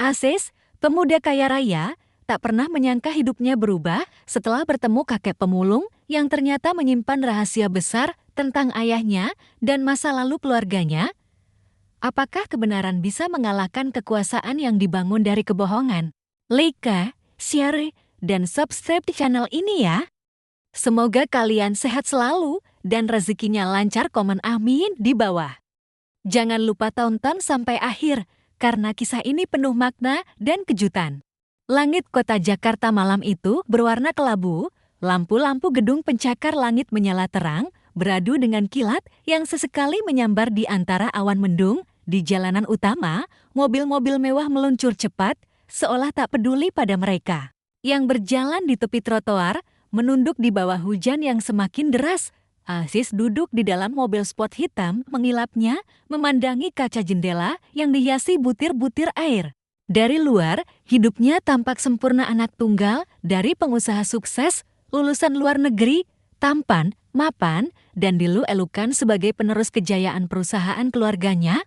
Aziz, pemuda kaya raya, tak pernah menyangka hidupnya berubah setelah bertemu kakek pemulung yang ternyata menyimpan rahasia besar tentang ayahnya dan masa lalu keluarganya. Apakah kebenaran bisa mengalahkan kekuasaan yang dibangun dari kebohongan? Like, share, dan subscribe di channel ini ya. Semoga kalian sehat selalu dan rezekinya lancar, komen amin di bawah. Jangan lupa tonton sampai akhir, karena kisah ini penuh makna dan kejutan. Langit kota Jakarta malam itu berwarna kelabu, lampu-lampu gedung pencakar langit menyala terang, beradu dengan kilat yang sesekali menyambar di antara awan mendung. Di jalanan utama, mobil-mobil mewah meluncur cepat, seolah tak peduli pada mereka. Yang berjalan di tepi trotoar, menunduk di bawah hujan yang semakin deras. Aziz duduk di dalam mobil sport hitam, mengilapnya, memandangi kaca jendela yang dihiasi butir-butir air. Dari luar, hidupnya tampak sempurna anak tunggal dari pengusaha sukses, lulusan luar negeri, tampan, mapan, dan dielu-elukan sebagai penerus kejayaan perusahaan keluarganya.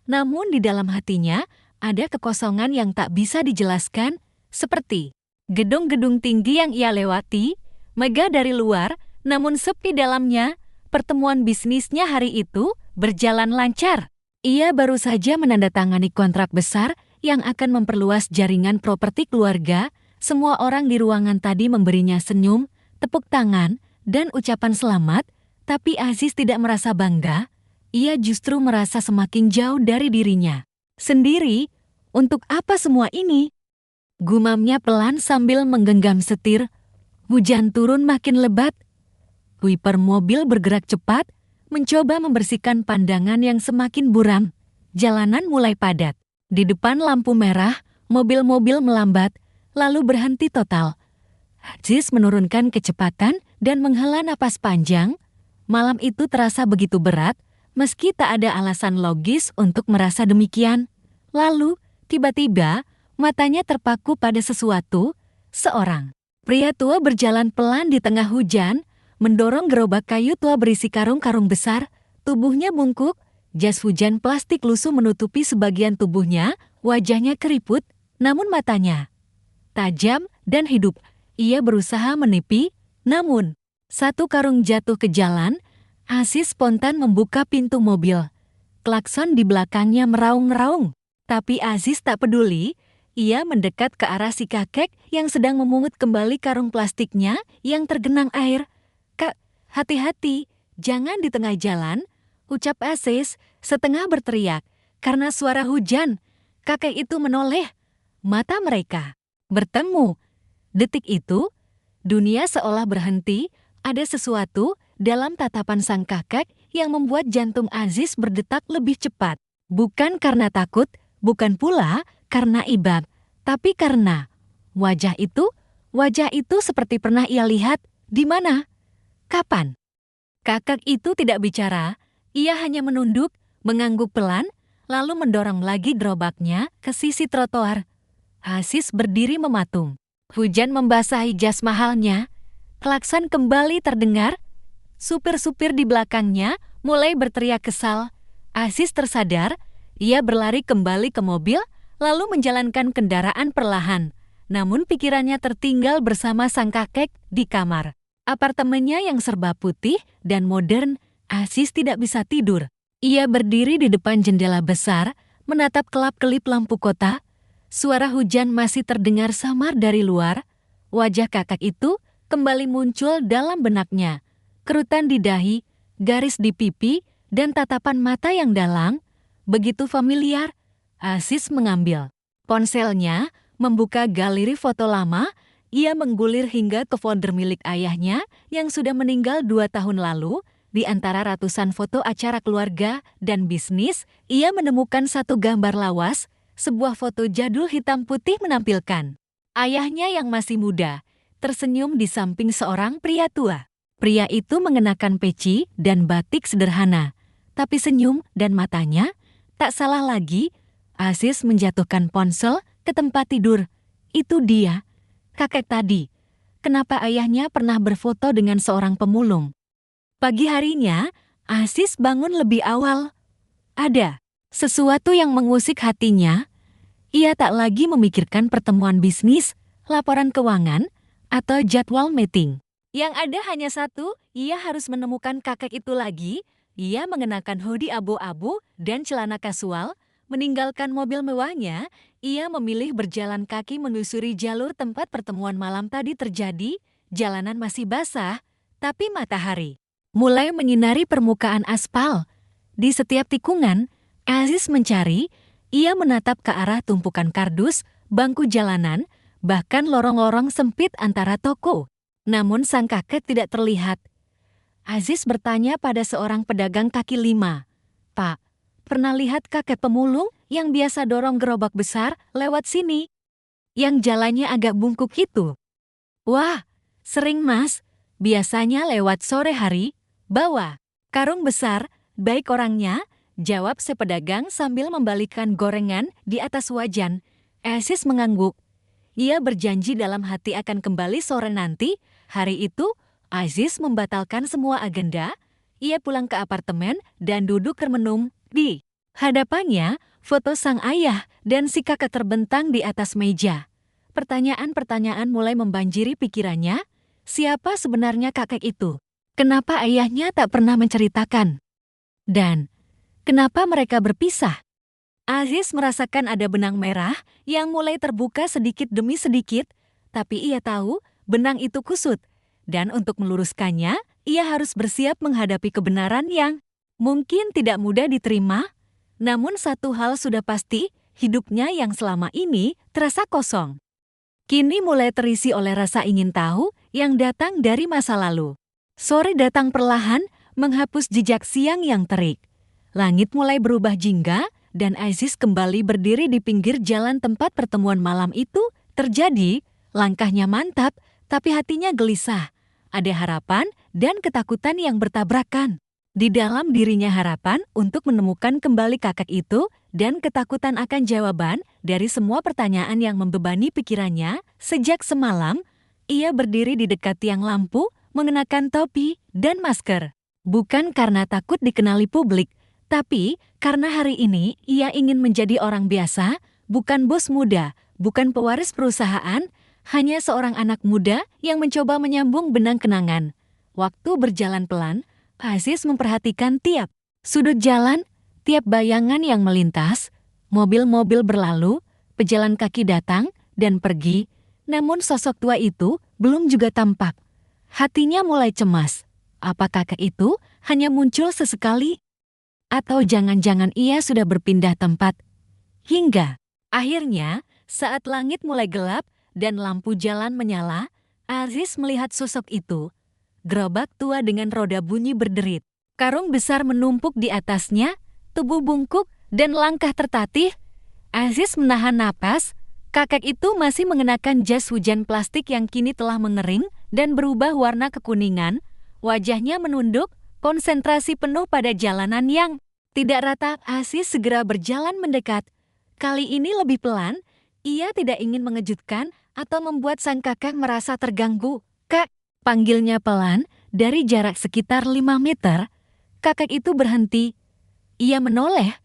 Namun di dalam hatinya, ada kekosongan yang tak bisa dijelaskan, seperti gedung-gedung tinggi yang ia lewati, megah dari luar, namun sepi dalamnya. Pertemuan bisnisnya hari itu berjalan lancar. Ia baru saja menandatangani kontrak besar yang akan memperluas jaringan properti keluarga. Semua orang di ruangan tadi memberinya senyum, tepuk tangan, dan ucapan selamat, tapi Aziz tidak merasa bangga. Ia justru merasa semakin jauh dari dirinya sendiri. Untuk apa semua ini? Gumamnya pelan sambil menggenggam setir. Hujan turun makin lebat. Wiper mobil bergerak cepat, mencoba membersihkan pandangan yang semakin buram. Jalanan mulai padat. Di depan lampu merah, mobil-mobil melambat, lalu berhenti total. Aziz menurunkan kecepatan dan menghela napas panjang. Malam itu terasa begitu berat, meski tak ada alasan logis untuk merasa demikian. Lalu, tiba-tiba, matanya terpaku pada sesuatu. Seorang pria tua berjalan pelan di tengah hujan, mendorong gerobak kayu tua berisi karung-karung besar. Tubuhnya bungkuk, jas hujan plastik lusuh menutupi sebagian tubuhnya, wajahnya keriput, namun matanya tajam dan hidup. Ia berusaha menipi, namun satu karung jatuh ke jalan. Aziz spontan membuka pintu mobil. Klakson di belakangnya meraung-raung. Tapi Aziz tak peduli. Ia mendekat ke arah si kakek yang sedang memungut kembali karung plastiknya yang tergenang air. "Kak, hati-hati, jangan di tengah jalan," ucap Aziz setengah berteriak. Karena suara hujan, kakek itu menoleh. Mata mereka bertemu. Detik itu, dunia seolah berhenti. Ada sesuatu dalam tatapan sang kakek yang membuat jantung Aziz berdetak lebih cepat. Bukan karena takut, bukan pula karena iba, tapi karena wajah itu seperti pernah ia lihat. Di mana? Kapan? Kakek itu tidak bicara, ia hanya menunduk, mengangguk pelan, lalu mendorong lagi gerobaknya ke sisi trotoar. Aziz berdiri mematung. Hujan membasahi jas mahalnya. Klakson kembali terdengar. Supir-supir di belakangnya mulai berteriak kesal. Aziz tersadar, ia berlari kembali ke mobil, lalu menjalankan kendaraan perlahan. Namun pikirannya tertinggal bersama sang kakek di kamar. Apartemennya yang serba putih dan modern, Aziz tidak bisa tidur. Ia berdiri di depan jendela besar, menatap kelap-kelip lampu kota. Suara hujan masih terdengar samar dari luar. Wajah kakek itu kembali muncul dalam benaknya. Kerutan di dahi, garis di pipi, dan tatapan mata yang dalam. Begitu familiar. Aziz mengambil ponselnya, membuka galeri foto lama. Ia menggulir hingga ke folder milik ayahnya yang sudah meninggal 2 tahun lalu. Di antara ratusan foto acara keluarga dan bisnis, ia menemukan satu gambar lawas. Sebuah foto jadul hitam putih menampilkan ayahnya yang masih muda, tersenyum di samping seorang pria tua. Pria itu mengenakan peci dan batik sederhana, tapi senyum dan matanya tak salah lagi. Aziz menjatuhkan ponsel ke tempat tidur. Itu dia, kakek tadi. Kenapa ayahnya pernah berfoto dengan seorang pemulung? Pagi harinya, Aziz bangun lebih awal. Ada sesuatu yang mengusik hatinya. Ia tak lagi memikirkan pertemuan bisnis, laporan keuangan, atau jadwal meeting. Yang ada hanya satu, ia harus menemukan kakek itu lagi. Ia mengenakan hoodie abu-abu dan celana kasual, meninggalkan mobil mewahnya. Ia memilih berjalan kaki menyusuri jalur tempat pertemuan malam tadi terjadi. Jalanan masih basah, tapi matahari mulai menyinari permukaan aspal. Di setiap tikungan, Aziz mencari. Ia menatap ke arah tumpukan kardus, bangku jalanan, bahkan lorong-lorong sempit antara toko. Namun sang kakek tidak terlihat. Aziz bertanya pada seorang pedagang kaki lima. "Pak, pernah lihat kakek pemulung yang biasa dorong gerobak besar lewat sini? Yang jalannya agak bungkuk itu?" "Wah, sering mas. Biasanya lewat sore hari, bawa karung besar, baik orangnya," jawab si pedagang sambil membalikkan gorengan di atas wajan. Aziz mengangguk. Ia berjanji dalam hati akan kembali sore nanti. Hari itu, Aziz membatalkan semua agenda. Ia pulang ke apartemen dan duduk termenung. Di hadapannya, foto sang ayah dan si kakak terbentang di atas meja. Pertanyaan-pertanyaan mulai membanjiri pikirannya. Siapa sebenarnya kakek itu? Kenapa ayahnya tak pernah menceritakan? Dan kenapa mereka berpisah? Aziz merasakan ada benang merah yang mulai terbuka sedikit demi sedikit, tapi ia tahu benang itu kusut. Dan untuk meluruskannya, ia harus bersiap menghadapi kebenaran yang mungkin tidak mudah diterima. Namun satu hal sudah pasti, hidupnya yang selama ini terasa kosong. Kini mulai terisi oleh rasa ingin tahu yang datang dari masa lalu. Sore datang perlahan, menghapus jejak siang yang terik. Langit mulai berubah jingga, dan Aziz kembali berdiri di pinggir jalan tempat pertemuan malam itu terjadi. Langkahnya mantap, tapi hatinya gelisah. Ada harapan dan ketakutan yang bertabrakan. Di dalam dirinya harapan untuk menemukan kembali kakek itu dan ketakutan akan jawaban dari semua pertanyaan yang membebani pikirannya. Sejak semalam, ia berdiri di dekat tiang lampu, mengenakan topi dan masker. Bukan karena takut dikenali publik, tapi karena hari ini ia ingin menjadi orang biasa, bukan bos muda, bukan pewaris perusahaan, hanya seorang anak muda yang mencoba menyambung benang kenangan. Waktu berjalan pelan, Aziz memperhatikan tiap sudut jalan, tiap bayangan yang melintas, mobil-mobil berlalu, pejalan kaki datang dan pergi, namun sosok tua itu belum juga tampak. Hatinya mulai cemas. Apakah kakek itu hanya muncul sesekali? Atau jangan-jangan ia sudah berpindah tempat? Hingga akhirnya, saat langit mulai gelap dan lampu jalan menyala, Aziz melihat sosok itu. Gerobak tua dengan roda bunyi berderit. Karung besar menumpuk di atasnya, tubuh bungkuk dan langkah tertatih. Aziz menahan napas. Kakek itu masih mengenakan jas hujan plastik yang kini telah mengering dan berubah warna kekuningan. Wajahnya menunduk, konsentrasi penuh pada jalanan yang tidak rata. Aziz segera berjalan mendekat. Kali ini lebih pelan. Ia tidak ingin mengejutkan atau membuat sang kakek merasa terganggu. "Kak," panggilnya pelan dari jarak sekitar 5 meter. Kakek itu berhenti. Ia menoleh.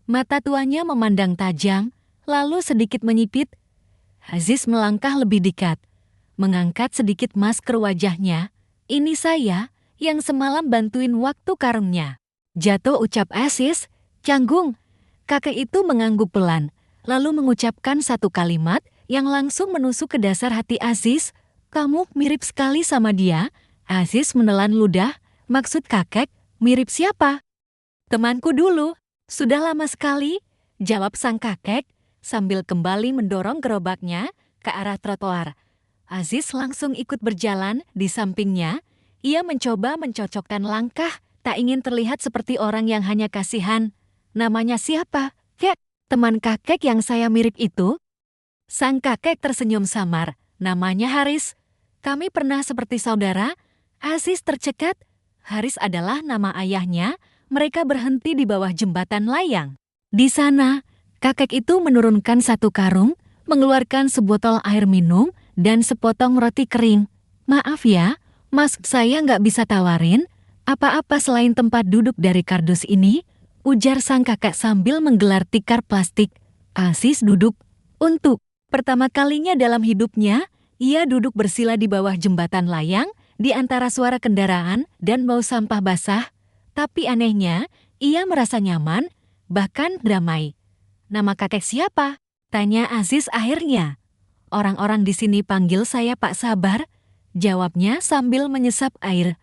Mata tuanya memandang tajam, lalu sedikit menyipit. Aziz melangkah lebih dekat, mengangkat sedikit masker wajahnya. "Ini saya yang semalam bantuin waktu karungnya." Jatuh, ucap Aziz, canggung. Kakek itu mengangguk pelan, lalu mengucapkan satu kalimat yang langsung menusuk ke dasar hati Aziz. "Kamu mirip sekali sama dia." Aziz menelan ludah. "Maksud kakek, mirip siapa?" "Temanku dulu. Sudah lama sekali," jawab sang kakek, sambil kembali mendorong gerobaknya ke arah trotoar. Aziz langsung ikut berjalan di sampingnya. Ia mencoba mencocokkan langkah, tak ingin terlihat seperti orang yang hanya kasihan. "Namanya siapa, Kek?" "Teman kakek yang saya mirip itu." Sang kakek tersenyum samar. "Namanya Haris. Kami pernah seperti saudara." Aziz tercekat. Haris adalah nama ayahnya. Mereka berhenti di bawah jembatan layang. Di sana, kakek itu menurunkan satu karung, mengeluarkan sebotol air minum, dan sepotong roti kering. "Maaf ya, mas, saya nggak bisa tawarin apa-apa selain tempat duduk dari kardus ini," ujar sang kakek sambil menggelar tikar plastik. Aziz duduk, Untuk pertama kalinya dalam hidupnya, ia duduk bersila di bawah jembatan layang, di antara suara kendaraan dan bau sampah basah. Tapi anehnya, ia merasa nyaman, bahkan damai. "Nama kakek siapa?" tanya Aziz akhirnya. "Orang-orang di sini panggil saya Pak Sabar," jawabnya sambil menyesap air.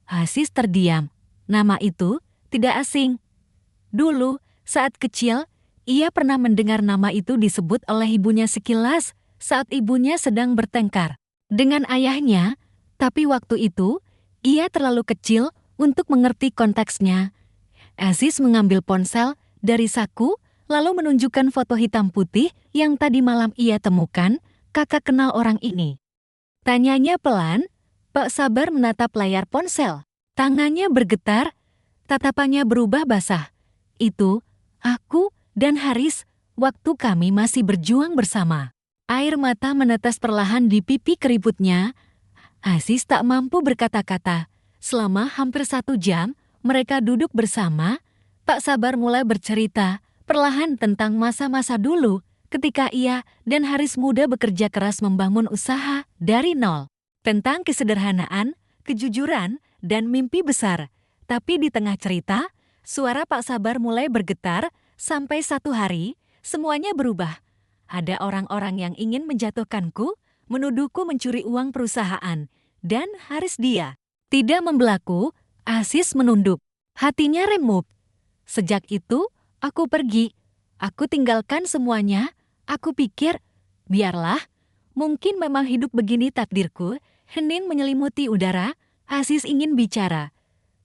Aziz terdiam. Nama itu tidak asing. Dulu, saat kecil, ia pernah mendengar nama itu disebut oleh ibunya sekilas saat ibunya sedang bertengkar dengan ayahnya, tapi waktu itu ia terlalu kecil untuk mengerti konteksnya. Aziz mengambil ponsel dari saku lalu menunjukkan foto hitam putih yang tadi malam ia temukan. "Kakak kenal orang ini?" tanyanya pelan. Pak Sabar menatap layar ponsel. Tangannya bergetar, tatapannya berubah basah. "Itu, aku dan Haris, waktu kami masih berjuang bersama." Air mata menetes perlahan di pipi keriputnya. Aziz tak mampu berkata-kata. Selama hampir 1 jam, mereka duduk bersama. Pak Sabar mulai bercerita perlahan tentang masa-masa dulu ketika ia dan Haris muda bekerja keras membangun usaha dari nol. Tentang kesederhanaan, kejujuran, dan mimpi besar. Tapi di tengah cerita, suara Pak Sabar mulai bergetar sampai satu hari, semuanya berubah. "Ada orang-orang yang ingin menjatuhkanku, menuduhku mencuri uang perusahaan, dan Haris dia tidak membelaku." Aziz menunduk. Hatinya remuk. "Sejak itu, aku pergi. Aku tinggalkan semuanya. Aku pikir, biarlah. Mungkin memang hidup begini takdirku." Hening menyelimuti udara. Aziz ingin bicara,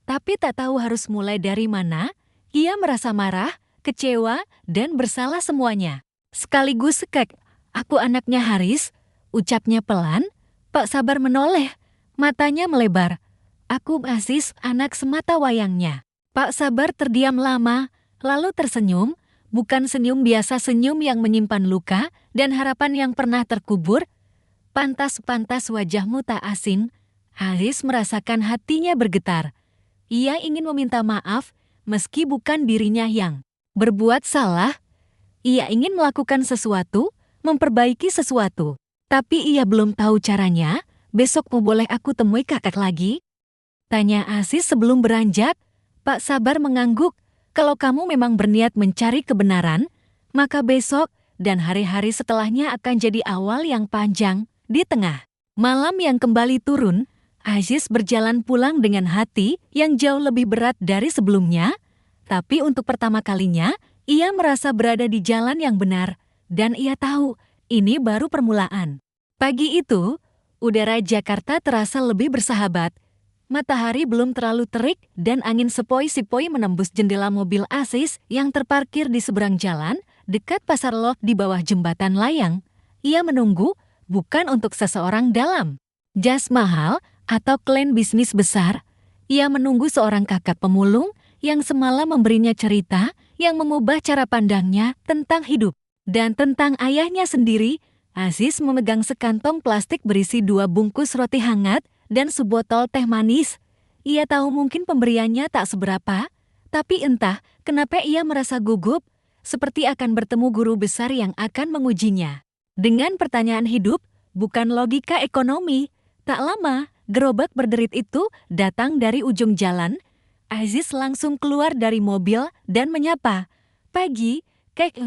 tapi tak tahu harus mulai dari mana. Ia merasa marah, kecewa, dan bersalah semuanya. Sekaligus sekek. "Aku anaknya Haris," ucapnya pelan. Pak Sabar menoleh, matanya melebar. "Aku Aziz, anak semata wayangnya." Pak Sabar terdiam lama, lalu tersenyum. Bukan senyum biasa, senyum yang menyimpan luka dan harapan yang pernah terkubur. "Pantas-pantas wajahmu tak asing." Haris merasakan hatinya bergetar. Ia ingin meminta maaf, meski bukan dirinya yang berbuat salah. Ia ingin melakukan sesuatu, memperbaiki sesuatu. Tapi ia belum tahu caranya. "Besok boleh aku temui kakak lagi?" tanya Aziz sebelum beranjak. Pak Sabar mengangguk. "Kalau kamu memang berniat mencari kebenaran, maka besok dan hari-hari setelahnya akan jadi awal yang panjang." Di tengah malam yang kembali turun, Aziz berjalan pulang dengan hati yang jauh lebih berat dari sebelumnya. Tapi untuk pertama kalinya, ia merasa berada di jalan yang benar. Dan ia tahu, ini baru permulaan. Pagi itu, udara Jakarta terasa lebih bersahabat. Matahari belum terlalu terik dan angin sepoi-sepoi menembus jendela mobil Aziz yang terparkir di seberang jalan, dekat pasar Lok di bawah jembatan layang. Ia menunggu, bukan untuk seseorang dalam jas mahal atau klan bisnis besar. Ia menunggu seorang kakak pemulung yang semalam memberinya cerita yang mengubah cara pandangnya tentang hidup. Dan tentang ayahnya sendiri, Aziz memegang sekantong plastik berisi 2 bungkus roti hangat dan sebotol teh manis. Ia tahu mungkin pemberiannya tak seberapa, tapi entah kenapa ia merasa gugup, seperti akan bertemu guru besar yang akan mengujinya dengan pertanyaan hidup, bukan logika ekonomi. Tak lama, gerobak berderit itu datang dari ujung jalan. Aziz langsung keluar dari mobil dan menyapa. "Pagi."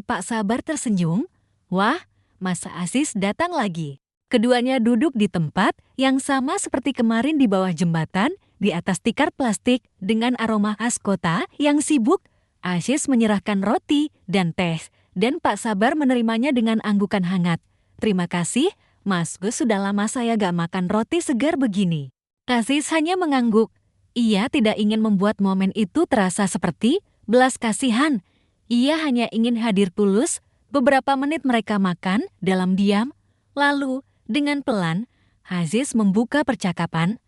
Pak Sabar tersenyum. Wah, masa Aziz datang lagi. Keduanya duduk di tempat yang sama seperti kemarin di bawah jembatan, di atas tikar plastik dengan aroma khas kota yang sibuk. Aziz menyerahkan roti dan teh, dan Pak Sabar menerimanya dengan anggukan hangat. "Terima kasih, Mas Gus, sudah lama saya gak makan roti segar begini." Aziz hanya mengangguk. Ia tidak ingin membuat momen itu terasa seperti belas kasihan. Ia hanya ingin hadir tulus. Beberapa menit mereka makan dalam diam. Lalu, dengan pelan, Aziz membuka percakapan.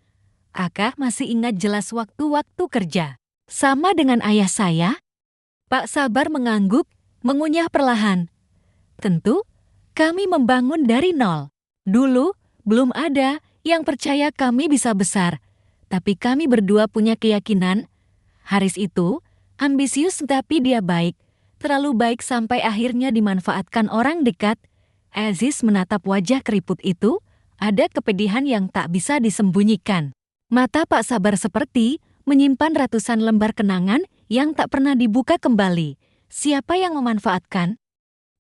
"Akah masih ingat jelas waktu-waktu kerja sama dengan ayah saya?" Pak Sabar mengangguk, mengunyah perlahan. "Tentu, kami membangun dari nol. Dulu, belum ada yang percaya kami bisa besar. Tapi kami berdua punya keyakinan. Haris itu ambisius tapi dia baik. Terlalu baik sampai akhirnya dimanfaatkan orang dekat. Aziz menatap wajah keriput itu, ada kepedihan yang tak bisa disembunyikan. Mata Pak Sabar seperti menyimpan ratusan lembar kenangan yang tak pernah dibuka kembali. Siapa yang memanfaatkan?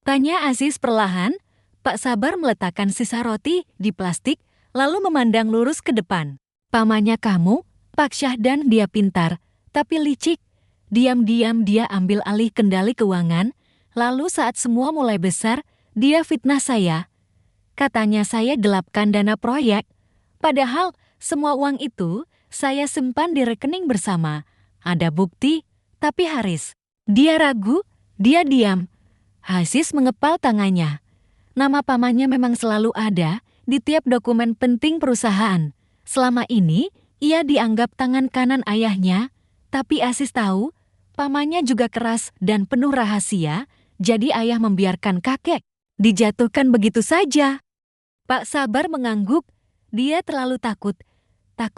Tanya Aziz perlahan. Pak Sabar meletakkan sisa roti di plastik, lalu memandang lurus ke depan. Pamannya kamu, Pak Syahdan, dia pintar, tapi licik. Diam-diam dia ambil alih kendali keuangan, lalu saat semua mulai besar, dia fitnah saya. Katanya saya gelapkan dana proyek. Padahal semua uang itu saya simpan di rekening bersama. Ada bukti, tapi Haris. Dia ragu, dia diam. Aziz mengepal tangannya. Nama pamannya memang selalu ada di tiap dokumen penting perusahaan. Selama ini, ia dianggap tangan kanan ayahnya, tapi Aziz tahu, pamannya juga keras dan penuh rahasia, jadi ayah membiarkan kakek dijatuhkan begitu saja. Pak Sabar mengangguk, dia terlalu takut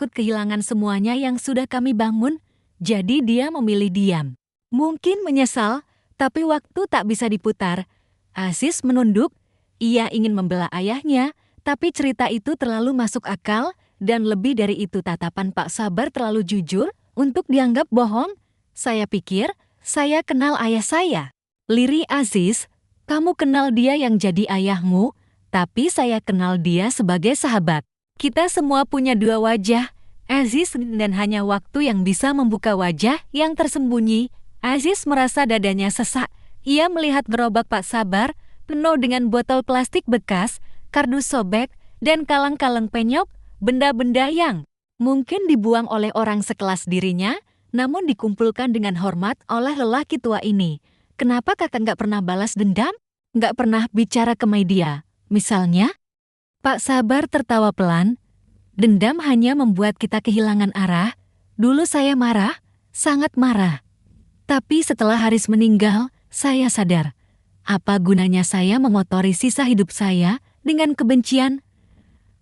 kehilangan semuanya yang sudah kami bangun, jadi dia memilih diam. Mungkin menyesal, tapi waktu tak bisa diputar. Aziz menunduk, ia ingin membela ayahnya, tapi cerita itu terlalu masuk akal, dan lebih dari itu tatapan Pak Sabar terlalu jujur untuk dianggap bohong. Saya pikir, saya kenal ayah saya. Lirih Aziz, kamu kenal dia yang jadi ayahmu, tapi saya kenal dia sebagai sahabat. Kita semua punya dua wajah, Aziz, dan hanya waktu yang bisa membuka wajah yang tersembunyi. Aziz merasa dadanya sesak. Ia melihat gerobak Pak Sabar penuh dengan botol plastik bekas, kardus sobek, dan kaleng-kaleng penyok, benda-benda yang mungkin dibuang oleh orang sekelas dirinya, namun dikumpulkan dengan hormat oleh lelaki tua ini. Kenapa kakak nggak pernah balas dendam? Nggak pernah bicara ke media, misalnya? Pak Sabar tertawa pelan. Dendam hanya membuat kita kehilangan arah. Dulu saya marah, sangat marah. Tapi setelah Haris meninggal, saya sadar. Apa gunanya saya mengotori sisa hidup saya dengan kebencian?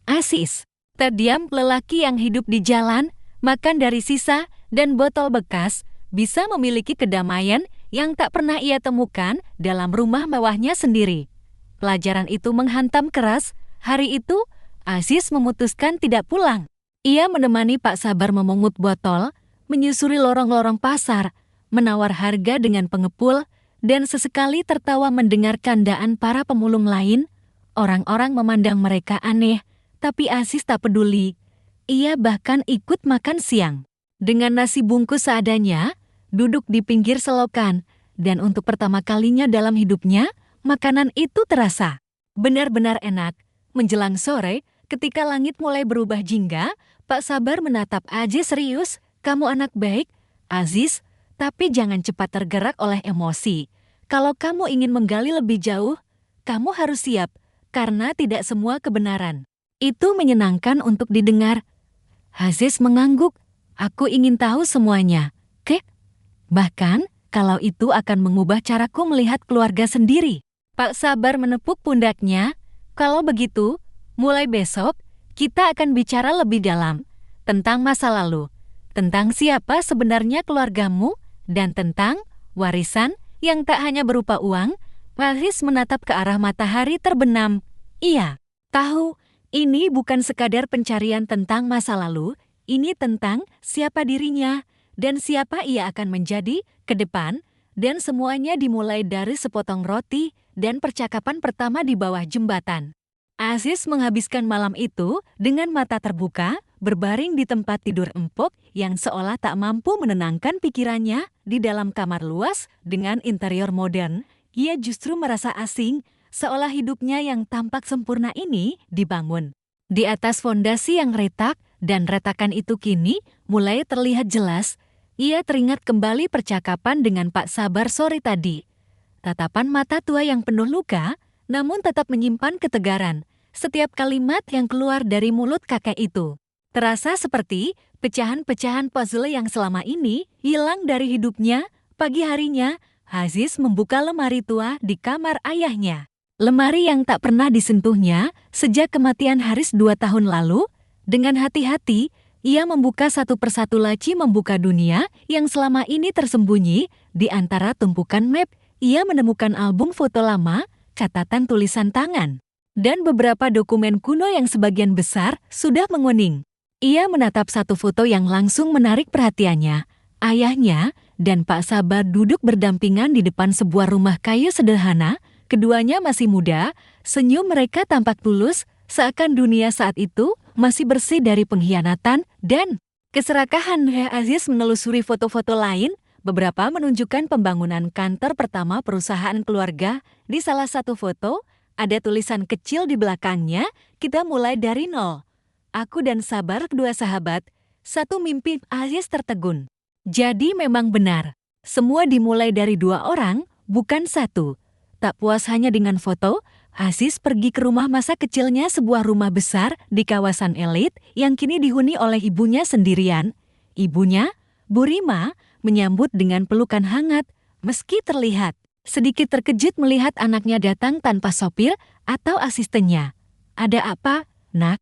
Aziz, terdiam lelaki yang hidup di jalan, makan dari sisa, dan botol bekas, bisa memiliki kedamaian yang tak pernah ia temukan dalam rumah mewahnya sendiri. Pelajaran itu menghantam keras. Hari itu, Aziz memutuskan tidak pulang. Ia menemani Pak Sabar memungut botol, menyusuri lorong-lorong pasar, menawar harga dengan pengepul, dan sesekali tertawa mendengar candaan para pemulung lain. Orang-orang memandang mereka aneh, tapi Aziz tak peduli. Ia bahkan ikut makan siang. Dengan nasi bungkus seadanya, duduk di pinggir selokan, dan untuk pertama kalinya dalam hidupnya, makanan itu terasa benar-benar enak. Menjelang sore, ketika langit mulai berubah jingga, Pak Sabar menatap Aziz serius. Kamu anak baik, Aziz, tapi jangan cepat tergerak oleh emosi. Kalau kamu ingin menggali lebih jauh, kamu harus siap, karena tidak semua kebenaran itu menyenangkan untuk didengar. Aziz mengangguk. Aku ingin tahu semuanya, Kek. Bahkan, kalau itu akan mengubah caraku melihat keluarga sendiri. Pak Sabar menepuk pundaknya. Kalau begitu, mulai besok, kita akan bicara lebih dalam tentang masa lalu, tentang siapa sebenarnya keluargamu, dan tentang warisan yang tak hanya berupa uang. Aziz menatap ke arah matahari terbenam. Iya, tahu, ini bukan sekadar pencarian tentang masa lalu, ini tentang siapa dirinya, dan siapa ia akan menjadi ke depan, dan semuanya dimulai dari sepotong roti dan percakapan pertama di bawah jembatan. Aziz menghabiskan malam itu dengan mata terbuka, berbaring di tempat tidur empuk yang seolah tak mampu menenangkan pikirannya. Di dalam kamar luas dengan interior modern, ia justru merasa asing, seolah hidupnya yang tampak sempurna ini dibangun di atas fondasi yang retak, dan retakan itu kini mulai terlihat jelas. Ia teringat kembali percakapan dengan Pak Sabar sore tadi. Tatapan mata tua yang penuh luka, namun tetap menyimpan ketegaran. Setiap kalimat yang keluar dari mulut kakek itu terasa seperti pecahan-pecahan puzzle yang selama ini hilang dari hidupnya. Pagi harinya, Aziz membuka lemari tua di kamar ayahnya. Lemari yang tak pernah disentuhnya sejak kematian Haris 2 tahun lalu. Dengan hati-hati, ia membuka satu persatu laci membuka dunia yang selama ini tersembunyi. Di antara tumpukan map, ia menemukan album foto lama, catatan tulisan tangan. dan beberapa dokumen kuno yang sebagian besar sudah menguning. Ia menatap satu foto yang langsung menarik perhatiannya. Ayahnya dan Pak Sabar duduk berdampingan di depan sebuah rumah kayu sederhana. Keduanya masih muda, senyum mereka tampak tulus, seakan dunia saat itu masih bersih dari pengkhianatan dan keserakahan. Aziz menelusuri foto-foto lain, beberapa menunjukkan pembangunan kantor pertama perusahaan keluarga. Di salah satu foto, ada tulisan kecil di belakangnya, "Kita mulai dari nol. Aku dan Sabar, kedua sahabat." Satu mimpi Aziz tertegun. Jadi memang benar, semua dimulai dari dua orang, bukan satu. Tak puas hanya dengan foto, Aziz pergi ke rumah masa kecilnya, sebuah rumah besar di kawasan elit yang kini dihuni oleh ibunya sendirian. Ibunya, Bu Rima, menyambut dengan pelukan hangat, meski terlihat sedikit terkejut melihat anaknya datang tanpa sopir atau asistennya. "Ada apa, Nak?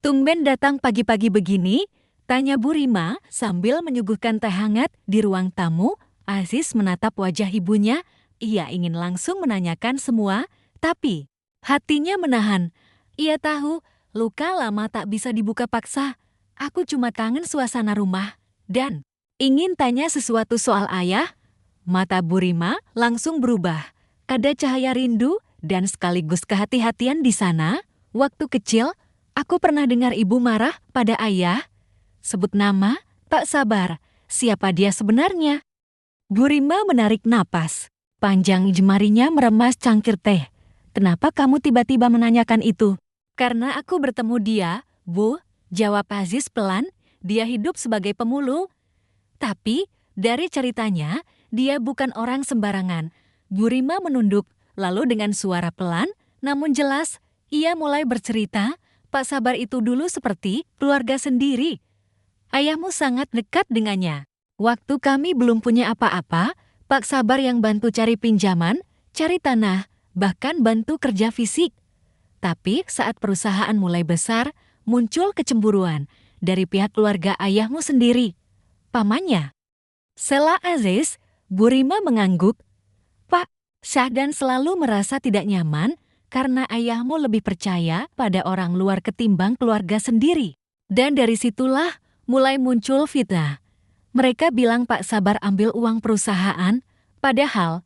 Tumben datang pagi-pagi begini?" tanya Bu Rima sambil menyuguhkan teh hangat di ruang tamu. Aziz menatap wajah ibunya. Ia ingin langsung menanyakan semua, tapi hatinya menahan. Ia tahu luka lama tak bisa dibuka paksa. "Aku cuma kangen suasana rumah dan ingin tanya sesuatu soal ayah." Mata Bu Rima langsung berubah. Ada cahaya rindu dan sekaligus kehati-hatian di sana. "Waktu kecil, aku pernah dengar ibu marah pada ayah. Sebut nama, Pak Sabar. Siapa dia sebenarnya?" Bu Rima menarik napas. Panjang jemarinya meremas cangkir teh. "Kenapa kamu tiba-tiba menanyakan itu?" "Karena aku bertemu dia, Bu," jawab Aziz pelan. "Dia hidup sebagai pemulung. Tapi dari ceritanya, dia bukan orang sembarangan." Bu Rima menunduk, lalu dengan suara pelan, namun jelas, ia mulai bercerita. "Pak Sabar itu dulu seperti keluarga sendiri. Ayahmu sangat dekat dengannya. Waktu kami belum punya apa-apa, Pak Sabar yang bantu cari pinjaman, cari tanah, bahkan bantu kerja fisik. Tapi saat perusahaan mulai besar, muncul kecemburuan dari pihak keluarga ayahmu sendiri, pamannya." Sela Aziz, Bu Rima mengangguk. "Pak, Syahdan selalu merasa tidak nyaman karena ayahmu lebih percaya pada orang luar ketimbang keluarga sendiri. Dan dari situlah mulai muncul fitnah. Mereka bilang Pak Sabar ambil uang perusahaan, padahal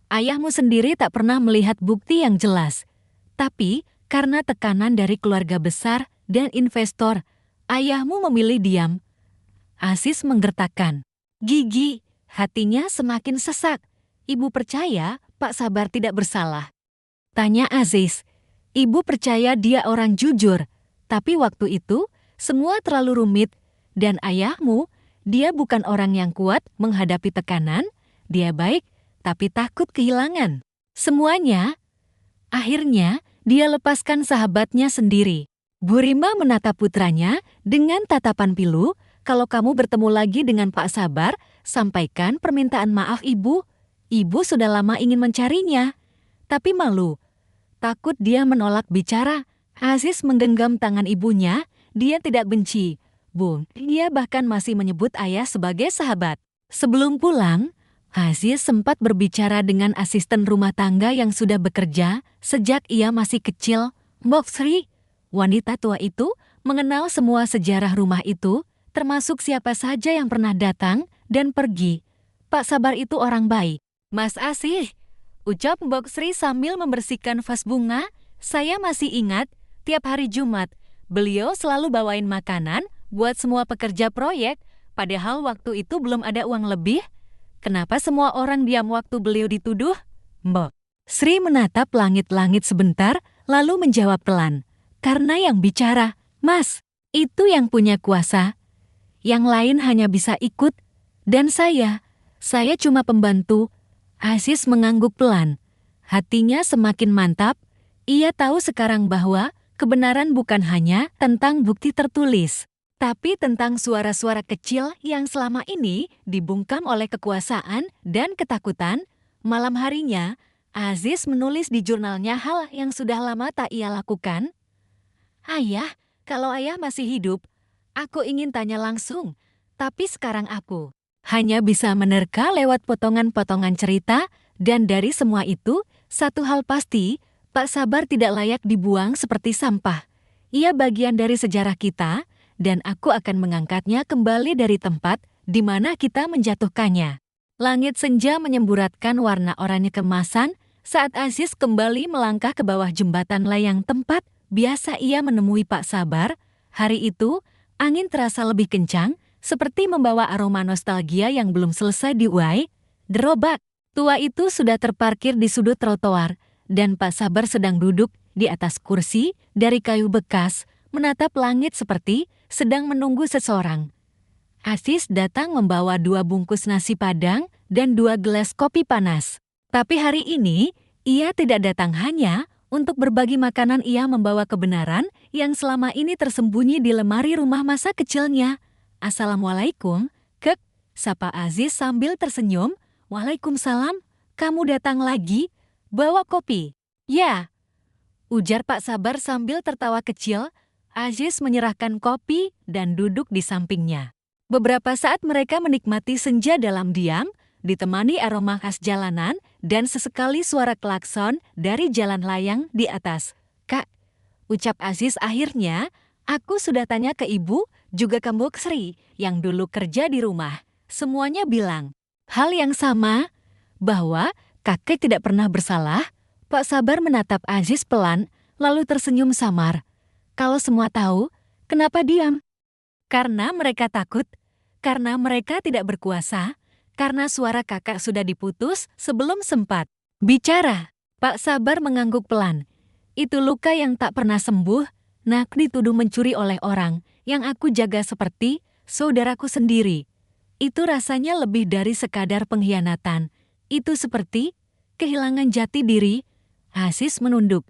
ayahmu sendiri tak pernah melihat bukti yang jelas. Tapi karena tekanan dari keluarga besar dan investor, ayahmu memilih diam." Aziz menggertakkan gigi, hatinya semakin sesak. "Ibu percaya Pak Sabar tidak bersalah?" tanya Aziz. "Ibu percaya dia orang jujur, tapi waktu itu semua terlalu rumit. Dan ayahmu, dia bukan orang yang kuat menghadapi tekanan. Dia baik, tapi takut kehilangan semuanya. Akhirnya, dia lepaskan sahabatnya sendiri." Bu Rima menatap putranya dengan tatapan pilu. "Kalau kamu bertemu lagi dengan Pak Sabar, sampaikan permintaan maaf ibu. Ibu sudah lama ingin mencarinya, tapi malu. Takut dia menolak bicara." Aziz menggenggam tangan ibunya. Dia tidak benci, Bu. Dia bahkan masih menyebut ayah sebagai sahabat. Sebelum pulang, Aziz sempat berbicara dengan asisten rumah tangga yang sudah bekerja sejak ia masih kecil, Mbok Sri. Wanita tua itu mengenal semua sejarah rumah itu, termasuk siapa saja yang pernah datang dan pergi. "Pak Sabar itu orang baik." "Mas Asih," ucap Mbok Sri sambil membersihkan vas bunga. "Saya masih ingat, tiap hari Jumat, beliau selalu bawain makanan buat semua pekerja proyek, padahal waktu itu belum ada uang lebih. Kenapa semua orang diam waktu beliau dituduh?" Mbok Sri menatap langit-langit sebentar, lalu menjawab pelan. "Karena yang bicara, Mas, itu yang punya kuasa. Yang lain hanya bisa ikut. Dan saya cuma pembantu." Aziz mengangguk pelan. Hatinya semakin mantap. Ia tahu sekarang bahwa kebenaran bukan hanya tentang bukti tertulis, tapi tentang suara-suara kecil yang selama ini dibungkam oleh kekuasaan dan ketakutan. Malam harinya, Aziz menulis di jurnalnya hal yang sudah lama tak ia lakukan. "Ayah, kalau ayah masih hidup, aku ingin tanya langsung. Tapi sekarang aku hanya bisa menerka lewat potongan-potongan cerita, dan dari semua itu, satu hal pasti, Pak Sabar tidak layak dibuang seperti sampah. Ia bagian dari sejarah kita, dan aku akan mengangkatnya kembali dari tempat di mana kita menjatuhkannya. Langit senja menyemburatkan warna oranye kemasan saat Aziz kembali melangkah ke bawah jembatan layang tempat biasa ia menemui Pak Sabar. Hari itu, angin terasa lebih kencang, seperti membawa aroma nostalgia yang belum selesai diuai. Gerobak tua itu sudah terparkir di sudut trotoar, dan Pak Sabar sedang duduk di atas kursi dari kayu bekas, menatap langit seperti sedang menunggu seseorang. Aziz datang membawa 2 bungkus nasi padang dan 2 gelas kopi panas. Tapi hari ini, ia tidak datang hanya untuk berbagi makanan. Ia membawa kebenaran yang selama ini tersembunyi di lemari rumah masa kecilnya. "Assalamualaikum, Kek," sapa Aziz sambil tersenyum. "Waalaikumsalam, kamu datang lagi? Bawa kopi?" "Ya," ujar Pak Sabar sambil tertawa kecil. Aziz menyerahkan kopi dan duduk di sampingnya. Beberapa saat mereka menikmati senja dalam diam, ditemani aroma khas jalanan dan sesekali suara klakson dari jalan layang di atas. "Kak," ucap Aziz akhirnya, "aku sudah tanya ke ibu, juga ke Mbok Sri, yang dulu kerja di rumah. Semuanya bilang hal yang sama, bahwa kakek tidak pernah bersalah." Pak Sabar menatap Aziz pelan, lalu tersenyum samar. "Kalau semua tahu, kenapa diam?" "Karena mereka takut, karena mereka tidak berkuasa, karena suara kakak sudah diputus sebelum sempat bicara." Pak Sabar mengangguk pelan. "Itu luka yang tak pernah sembuh. Nak dituduh mencuri oleh orang yang aku jaga seperti saudaraku sendiri. Itu rasanya lebih dari sekadar pengkhianatan. Itu seperti kehilangan jati diri." Aziz menunduk.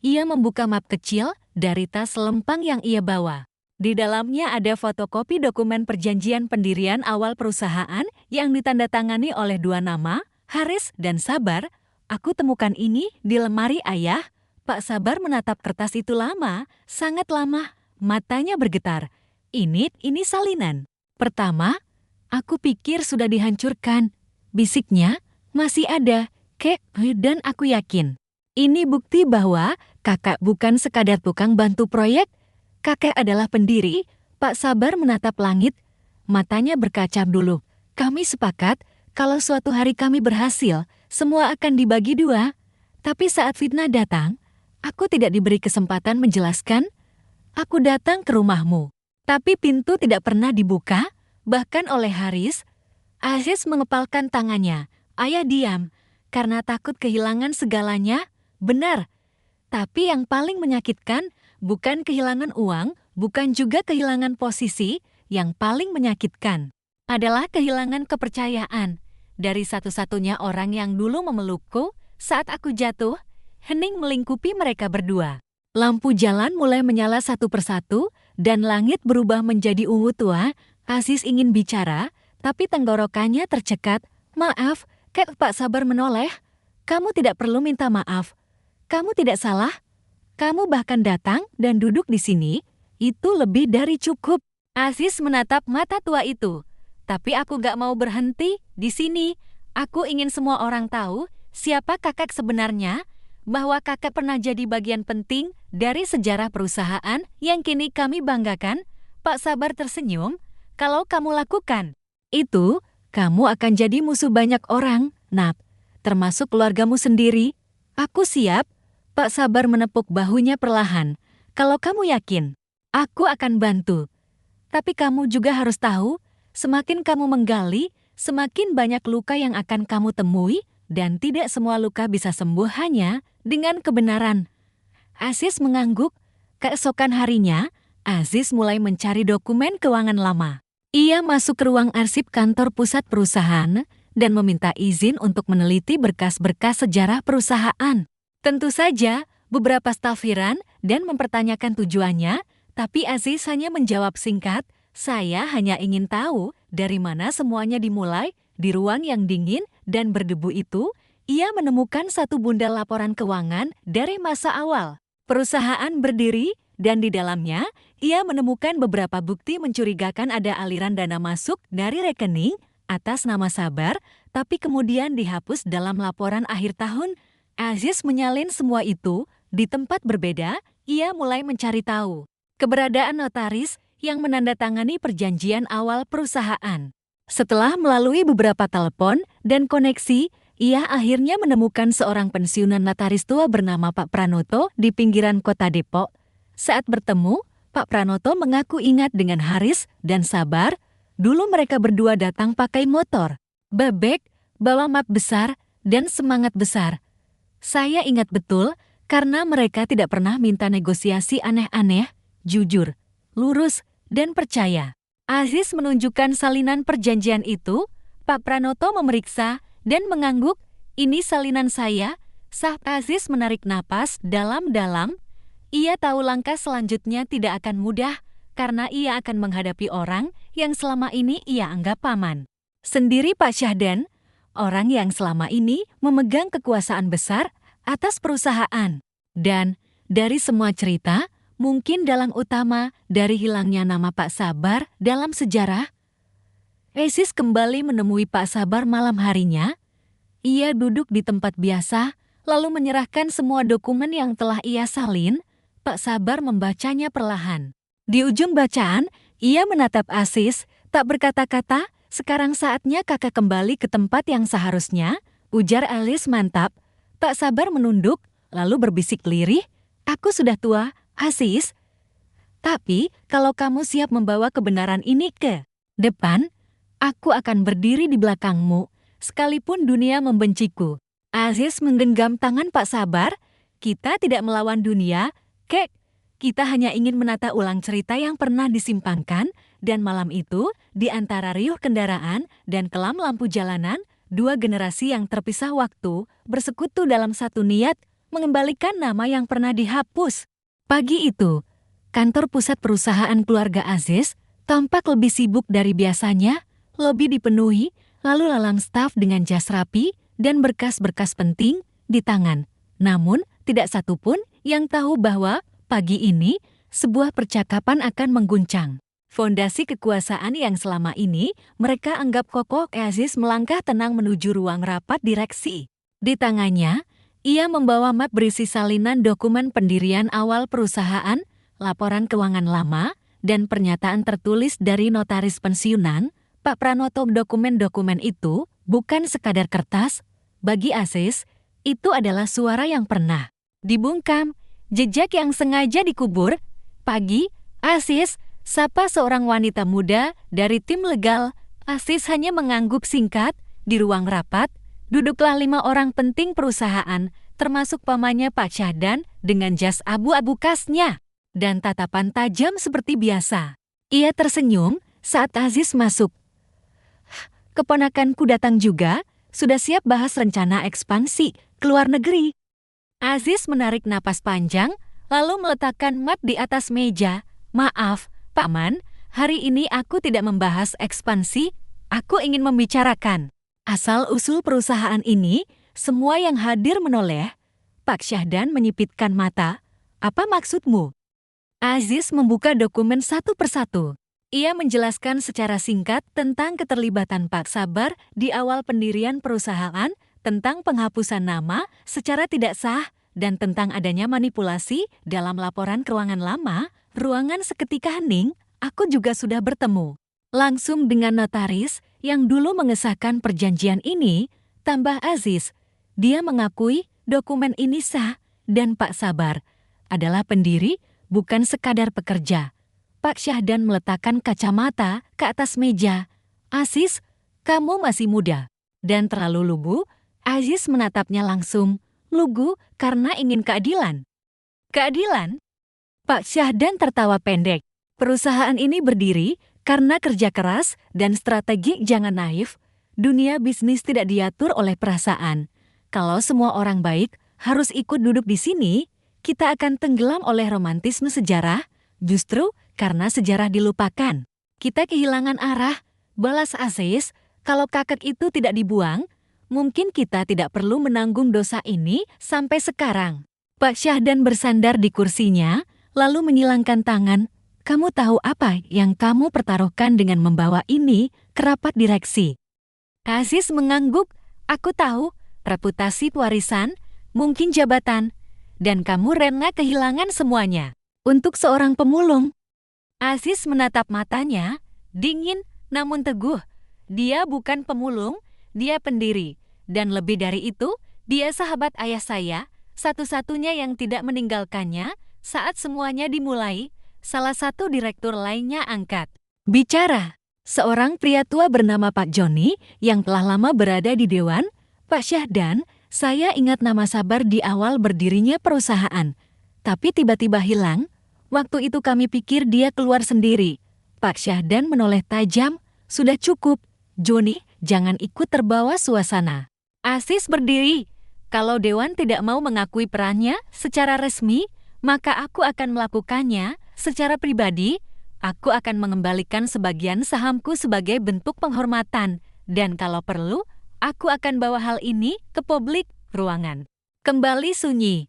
Ia membuka map kecil dari tas lempang yang ia bawa. Di dalamnya ada fotokopi dokumen perjanjian pendirian awal perusahaan yang ditandatangani oleh 2 nama, Haris dan Sabar. "Aku temukan ini di lemari ayah." Pak Sabar menatap kertas itu lama, sangat lama. Matanya bergetar. Ini salinan. "Pertama, aku pikir sudah dihancurkan," bisiknya. "Masih ada, Kek, dan aku yakin ini bukti bahwa kakak bukan sekadar tukang bantu proyek. Kakek adalah pendiri." Pak Sabar menatap langit, matanya berkaca dulu. "Kami sepakat kalau suatu hari kami berhasil, semua akan dibagi 2. Tapi saat fitnah datang, aku tidak diberi kesempatan menjelaskan. Aku datang ke rumahmu, tapi pintu tidak pernah dibuka, bahkan oleh Haris." Aziz mengepalkan tangannya. "Ayah diam, karena takut kehilangan segalanya." "Benar, tapi yang paling menyakitkan bukan kehilangan uang, bukan juga kehilangan posisi. Yang paling menyakitkan adalah kehilangan kepercayaan dari satu-satunya orang yang dulu memelukku saat aku jatuh." Hening melingkupi mereka berdua. Lampu jalan mulai menyala satu persatu, dan langit berubah menjadi ungu tua. Aziz ingin bicara, tapi tenggorokannya tercekat. "Maaf, Kek." Pak Sabar menoleh. "Kamu tidak perlu minta maaf. Kamu tidak salah. Kamu bahkan datang dan duduk di sini. Itu lebih dari cukup." Aziz menatap mata tua itu. "Tapi aku gak mau berhenti di sini. Aku ingin semua orang tahu siapa kakek sebenarnya, bahwa kakek pernah jadi bagian penting dari sejarah perusahaan yang kini kami banggakan." Pak Sabar tersenyum. "Kalau kamu lakukan itu, kamu akan jadi musuh banyak orang, Nak, termasuk keluargamu sendiri." "Aku siap." Pak Sabar menepuk bahunya perlahan. "Kalau kamu yakin, aku akan bantu. Tapi kamu juga harus tahu, semakin kamu menggali, semakin banyak luka yang akan kamu temui, dan tidak semua luka bisa sembuh hanya dengan kebenaran." Aziz mengangguk. Keesokan harinya, Aziz mulai mencari dokumen keuangan lama. Ia masuk ke ruang arsip kantor pusat perusahaan dan meminta izin untuk meneliti berkas-berkas sejarah perusahaan. Tentu saja, beberapa staf heran dan mempertanyakan tujuannya, tapi Aziz hanya menjawab singkat, "Saya hanya ingin tahu dari mana semuanya dimulai." Di ruang yang dingin dan berdebu itu, ia menemukan satu bundel laporan keuangan dari masa awal perusahaan berdiri, dan di dalamnya ia menemukan beberapa bukti mencurigakan ada aliran dana masuk dari rekening atas nama Sabar, tapi kemudian dihapus dalam laporan akhir tahun. Aziz menyalin semua itu di tempat berbeda. Ia mulai mencari tahu keberadaan notaris yang menandatangani perjanjian awal perusahaan. Setelah melalui beberapa telepon dan koneksi, ia akhirnya menemukan seorang pensiunan notaris tua bernama Pak Pranoto di pinggiran kota Depok. Saat bertemu, Pak Pranoto mengaku ingat dengan Haris dan Sabar. Dulu mereka berdua datang pakai motor, bebek, bawa map besar, dan semangat besar. Saya ingat betul karena mereka tidak pernah minta negosiasi aneh-aneh, jujur, lurus, dan percaya. Aziz menunjukkan salinan perjanjian itu. Pak Pranoto memeriksa dan mengangguk. Ini salinan saya. Sah. Aziz menarik napas dalam-dalam. Ia tahu langkah selanjutnya tidak akan mudah karena ia akan menghadapi orang yang selama ini ia anggap paman. Sendiri Pak Syahdan, orang yang selama ini memegang kekuasaan besar atas perusahaan. Dan dari semua cerita, mungkin dalang utama dari hilangnya nama Pak Sabar dalam sejarah. Aziz kembali menemui Pak Sabar malam harinya. Ia duduk di tempat biasa, lalu menyerahkan semua dokumen yang telah ia salin. Pak Sabar membacanya perlahan. Di ujung bacaan, ia menatap Aziz, tak berkata-kata. Sekarang saatnya kakak kembali ke tempat yang seharusnya, ujar Aziz mantap. Pak Sabar menunduk, lalu berbisik lirih. Aku sudah tua, Aziz. Tapi kalau kamu siap membawa kebenaran ini ke depan, aku akan berdiri di belakangmu, sekalipun dunia membenciku. Aziz menggenggam tangan Pak Sabar. Kita tidak melawan dunia, Kek. Kita hanya ingin menata ulang cerita yang pernah disimpangkan, dan malam itu, di antara riuh kendaraan dan kelam lampu jalanan, dua generasi yang terpisah waktu bersekutu dalam satu niat mengembalikan nama yang pernah dihapus. Pagi itu, kantor pusat perusahaan keluarga Aziz tampak lebih sibuk dari biasanya. Lobi dipenuhi, lalu lalang staf dengan jas rapi dan berkas-berkas penting di tangan. Namun, tidak satupun yang tahu bahwa pagi ini sebuah percakapan akan mengguncang fondasi kekuasaan yang selama ini mereka anggap kokoh. Aziz melangkah tenang menuju ruang rapat direksi. Di tangannya, ia membawa map berisi salinan dokumen pendirian awal perusahaan, laporan keuangan lama, dan pernyataan tertulis dari notaris pensiunan. Pak Pranoto, dokumen-dokumen itu bukan sekadar kertas. Bagi Aziz, itu adalah suara yang pernah dibungkam, jejak yang sengaja dikubur. Pagi, Aziz sapa seorang wanita muda dari tim legal. Aziz hanya mengangguk singkat. Di ruang rapat, duduklah 5 orang penting perusahaan, termasuk pamannya Pak Syahdan dengan jas abu-abu khasnya dan tatapan tajam seperti biasa. Ia tersenyum saat Aziz masuk. Keponakanku datang juga, sudah siap bahas rencana ekspansi ke luar negeri. Aziz menarik napas panjang, lalu meletakkan map di atas meja. Maaf, Paman, hari ini aku tidak membahas ekspansi, aku ingin membicarakan asal-usul perusahaan ini. Semua yang hadir menoleh. Pak Syahdan menyipitkan mata. Apa maksudmu? Aziz membuka dokumen satu persatu. Ia menjelaskan secara singkat tentang keterlibatan Pak Sabar di awal pendirian perusahaan, tentang penghapusan nama secara tidak sah, dan tentang adanya manipulasi dalam laporan keuangan lama. Ruangan seketika hening. Aku juga sudah bertemu langsung dengan notaris yang dulu mengesahkan perjanjian ini, tambah Aziz. Dia mengakui dokumen ini sah, dan Pak Sabar adalah pendiri, bukan sekadar pekerja. Pak Syahdan meletakkan kacamata ke atas meja. Aziz, kamu masih muda dan terlalu lugu. Aziz menatapnya langsung. Lugu karena ingin keadilan. Keadilan? Pak Syahdan tertawa pendek. Perusahaan ini berdiri karena kerja keras dan strategi. Jangan naif. Dunia bisnis tidak diatur oleh perasaan. Kalau semua orang baik harus ikut duduk di sini, kita akan tenggelam oleh romantisme sejarah. Justru karena sejarah dilupakan, kita kehilangan arah. Balas Aziz, kalau kakek itu tidak dibuang, mungkin kita tidak perlu menanggung dosa ini sampai sekarang. Pak Syahdan bersandar di kursinya, lalu menyilangkan tangan. Kamu tahu apa yang kamu pertaruhkan dengan membawa ini ke rapat direksi? Aziz mengangguk. Aku tahu, reputasi warisan, mungkin jabatan, dan kamu rela kehilangan semuanya untuk seorang pemulung. Aziz menatap matanya, dingin namun teguh. Dia bukan pemulung, dia pendiri. Dan lebih dari itu, dia sahabat ayah saya, satu-satunya yang tidak meninggalkannya saat semuanya dimulai. Salah satu direktur lainnya angkat bicara. Seorang pria tua bernama Pak Joni yang telah lama berada di Dewan. Pak Syahdan, saya ingat nama Sabar di awal berdirinya perusahaan. Tapi tiba-tiba hilang. Waktu itu kami pikir dia keluar sendiri. Pak Syahdan menoleh tajam. Sudah cukup. Joni, jangan ikut terbawa suasana. Aziz berdiri. Kalau Dewan tidak mau mengakui perannya secara resmi, maka aku akan melakukannya secara pribadi. Aku akan mengembalikan sebagian sahamku sebagai bentuk penghormatan. Dan kalau perlu, aku akan bawa hal ini ke publik. Ruangan kembali sunyi.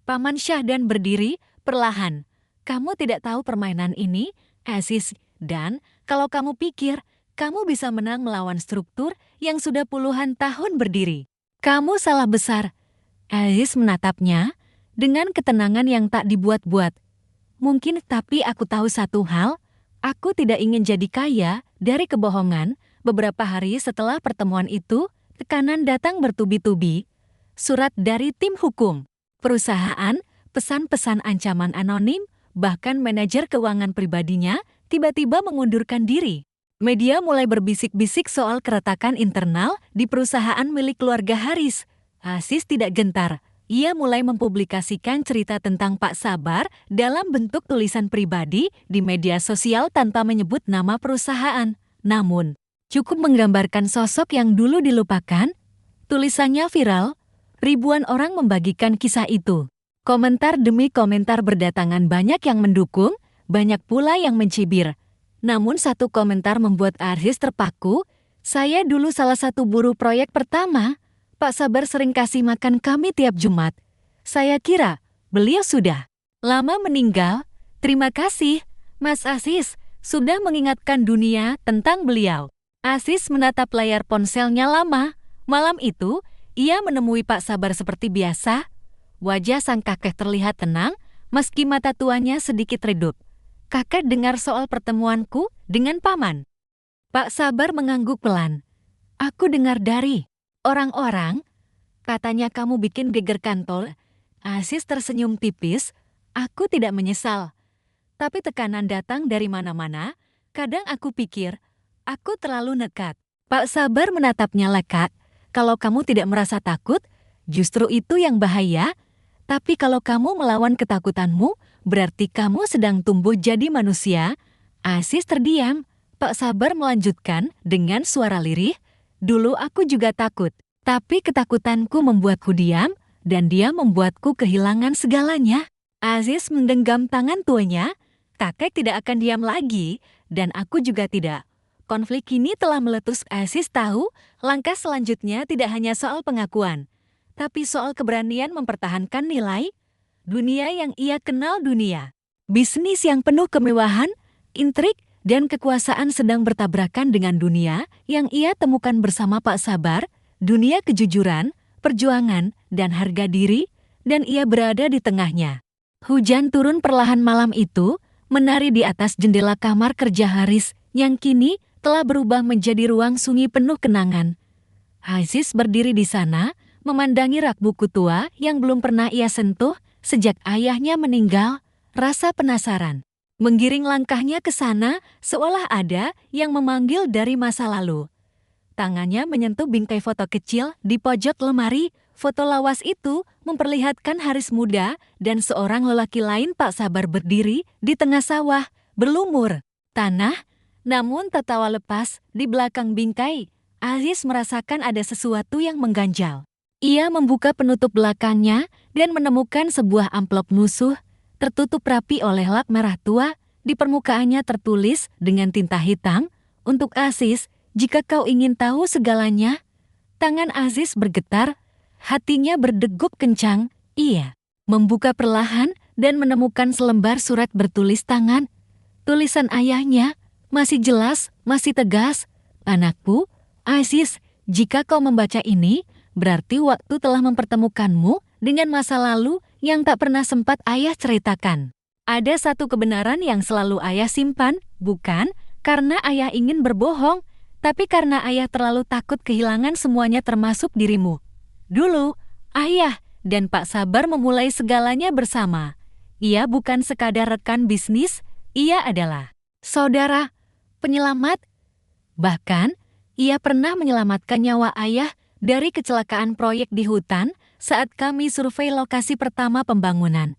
Paman Syahdan berdiri perlahan. Kamu tidak tahu permainan ini, Aziz, dan kalau kamu pikir kamu bisa menang melawan struktur yang sudah puluhan tahun berdiri, kamu salah besar. Aziz menatapnya dengan ketenangan yang tak dibuat-buat. Mungkin, tapi aku tahu satu hal, aku tidak ingin jadi kaya dari kebohongan. Beberapa hari setelah pertemuan itu, tekanan datang bertubi-tubi. Surat dari tim hukum, perusahaan, pesan-pesan ancaman anonim, bahkan manajer keuangan pribadinya tiba-tiba mengundurkan diri. Media mulai berbisik-bisik soal keretakan internal di perusahaan milik keluarga Haris. Aziz tidak gentar. Ia mulai mempublikasikan cerita tentang Pak Sabar dalam bentuk tulisan pribadi di media sosial tanpa menyebut nama perusahaan. Namun, cukup menggambarkan sosok yang dulu dilupakan. Tulisannya viral, ribuan orang membagikan kisah itu. Komentar demi komentar berdatangan, banyak yang mendukung, banyak pula yang mencibir. Namun satu komentar membuat Aziz terpaku. Saya dulu salah satu buruh proyek pertama. Pak Sabar sering kasih makan kami tiap Jumat. Saya kira beliau sudah lama meninggal. Terima kasih, Mas Aziz, sudah mengingatkan dunia tentang beliau. Aziz menatap layar ponselnya lama. Malam itu, ia menemui Pak Sabar seperti biasa. Wajah sang kakek terlihat tenang, meski mata tuanya sedikit redup. Kakek dengar soal pertemuanku dengan paman. Pak Sabar mengangguk pelan. Aku dengar dari orang-orang, katanya kamu bikin geger kantor. Aziz tersenyum tipis. Aku tidak menyesal. Tapi tekanan datang dari mana-mana. Kadang aku pikir, aku terlalu nekat. Pak Sabar menatapnya lekat. Kalau kamu tidak merasa takut, justru itu yang bahaya. Tapi kalau kamu melawan ketakutanmu, berarti kamu sedang tumbuh jadi manusia. Aziz terdiam. Pak Sabar melanjutkan dengan suara lirih. Dulu aku juga takut, tapi ketakutanku membuatku diam, dan dia membuatku kehilangan segalanya. Aziz menggenggam tangan tuanya. Kakek tidak akan diam lagi, dan aku juga tidak. Konflik ini telah meletus. Aziz tahu, langkah selanjutnya tidak hanya soal pengakuan, tapi soal keberanian mempertahankan nilai dunia yang ia kenal. Dunia bisnis yang penuh kemewahan, intrik, dan kekuasaan sedang bertabrakan dengan dunia yang ia temukan bersama Pak Sabar, dunia kejujuran, perjuangan, dan harga diri, dan ia berada di tengahnya. Hujan turun perlahan malam itu, menari di atas jendela kamar kerja Haris, yang kini telah berubah menjadi ruang sunyi penuh kenangan. Aziz berdiri di sana, memandangi rak buku tua yang belum pernah ia sentuh sejak ayahnya meninggal. Rasa penasaran menggiring langkahnya ke sana, seolah ada yang memanggil dari masa lalu. Tangannya menyentuh bingkai foto kecil di pojok lemari. Foto lawas itu memperlihatkan Haris muda dan seorang lelaki lain, Pak Sabar, berdiri di tengah sawah berlumur tanah, namun tertawa lepas di belakang bingkai. Aziz merasakan ada sesuatu yang mengganjal. Ia membuka penutup belakangnya dan menemukan sebuah amplop musuh tertutup rapi oleh lap merah tua. Di permukaannya tertulis dengan tinta hitam, "Untuk Aziz, jika kau ingin tahu segalanya." Tangan Aziz bergetar, hatinya berdegup kencang. Ia membuka perlahan dan menemukan selembar surat bertulis tangan. Tulisan ayahnya masih jelas, masih tegas. "Anakku, Aziz, jika kau membaca ini, berarti waktu telah mempertemukanmu dengan masa lalu yang tak pernah sempat ayah ceritakan. Ada satu kebenaran yang selalu ayah simpan, bukan karena ayah ingin berbohong, tapi karena ayah terlalu takut kehilangan semuanya termasuk dirimu. Dulu, ayah dan Pak Sabar memulai segalanya bersama. Ia bukan sekadar rekan bisnis, ia adalah saudara, penyelamat. Bahkan, ia pernah menyelamatkan nyawa ayah dari kecelakaan proyek di hutan saat kami survei lokasi pertama pembangunan.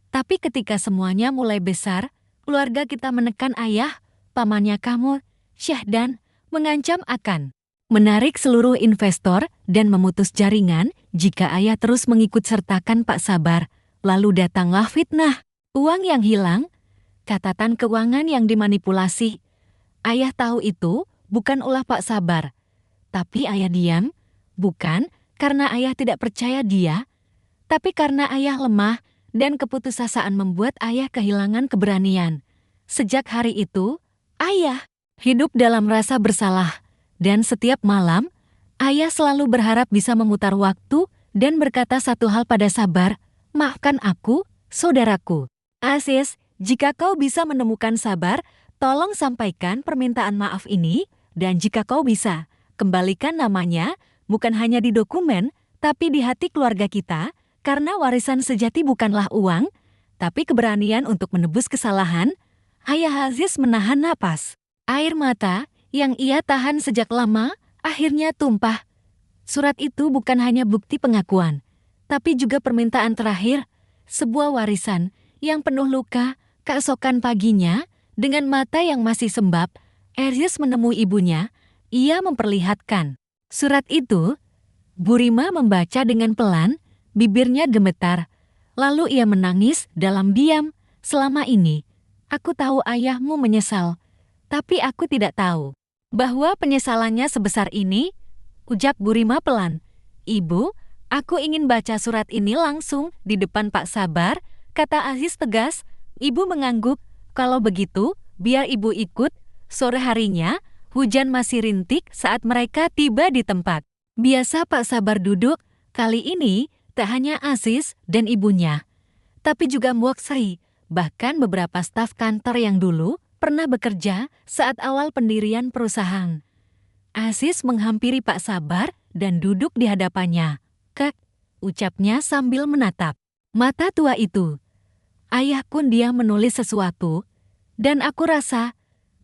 Tapi ketika semuanya mulai besar, keluarga kita menekan ayah, pamannya kamu, Syahdan, mengancam akan menarik seluruh investor dan memutus jaringan jika ayah terus mengikut sertakan Pak Sabar. Lalu datanglah fitnah, uang yang hilang, catatan keuangan yang dimanipulasi. Ayah tahu itu bukan ulah Pak Sabar, tapi ayah diam, bukan karena ayah tidak percaya dia, tapi karena ayah lemah dan keputusasaan membuat ayah kehilangan keberanian. Sejak hari itu, ayah hidup dalam rasa bersalah, dan setiap malam, ayah selalu berharap bisa memutar waktu dan berkata satu hal pada Sabar, maafkan aku, saudaraku. Aziz, jika kau bisa menemukan Sabar, tolong sampaikan permintaan maaf ini, dan jika kau bisa, kembalikan namanya, bukan hanya di dokumen, tapi di hati keluarga kita, karena warisan sejati bukanlah uang, tapi keberanian untuk menebus kesalahan. Ayah Aziz menahan napas. Air mata yang ia tahan sejak lama, akhirnya tumpah. Surat itu bukan hanya bukti pengakuan, tapi juga permintaan terakhir, sebuah warisan yang penuh luka. Keesokan paginya, dengan mata yang masih sembab, Aziz menemui ibunya. Ia memperlihatkan surat itu. Bu Rima membaca dengan pelan, bibirnya gemetar. Lalu ia menangis dalam diam. Selama ini, aku tahu ayahmu menyesal, tapi aku tidak tahu bahwa penyesalannya sebesar ini, ujar Bu Rima pelan. Ibu, aku ingin baca surat ini langsung di depan Pak Sabar, kata Aziz tegas. Ibu mengangguk. Kalau begitu, biar ibu ikut. Sore harinya, hujan masih rintik saat mereka tiba di tempat. Biasa Pak Sabar duduk, kali ini tak hanya Aziz dan ibunya, tapi juga Mbok Sri, bahkan beberapa staf kantor yang dulu pernah bekerja saat awal pendirian perusahaan. Aziz menghampiri Pak Sabar dan duduk di hadapannya. Kek, ucapnya sambil menatap mata tua itu. Ayahku dia menulis sesuatu, dan aku rasa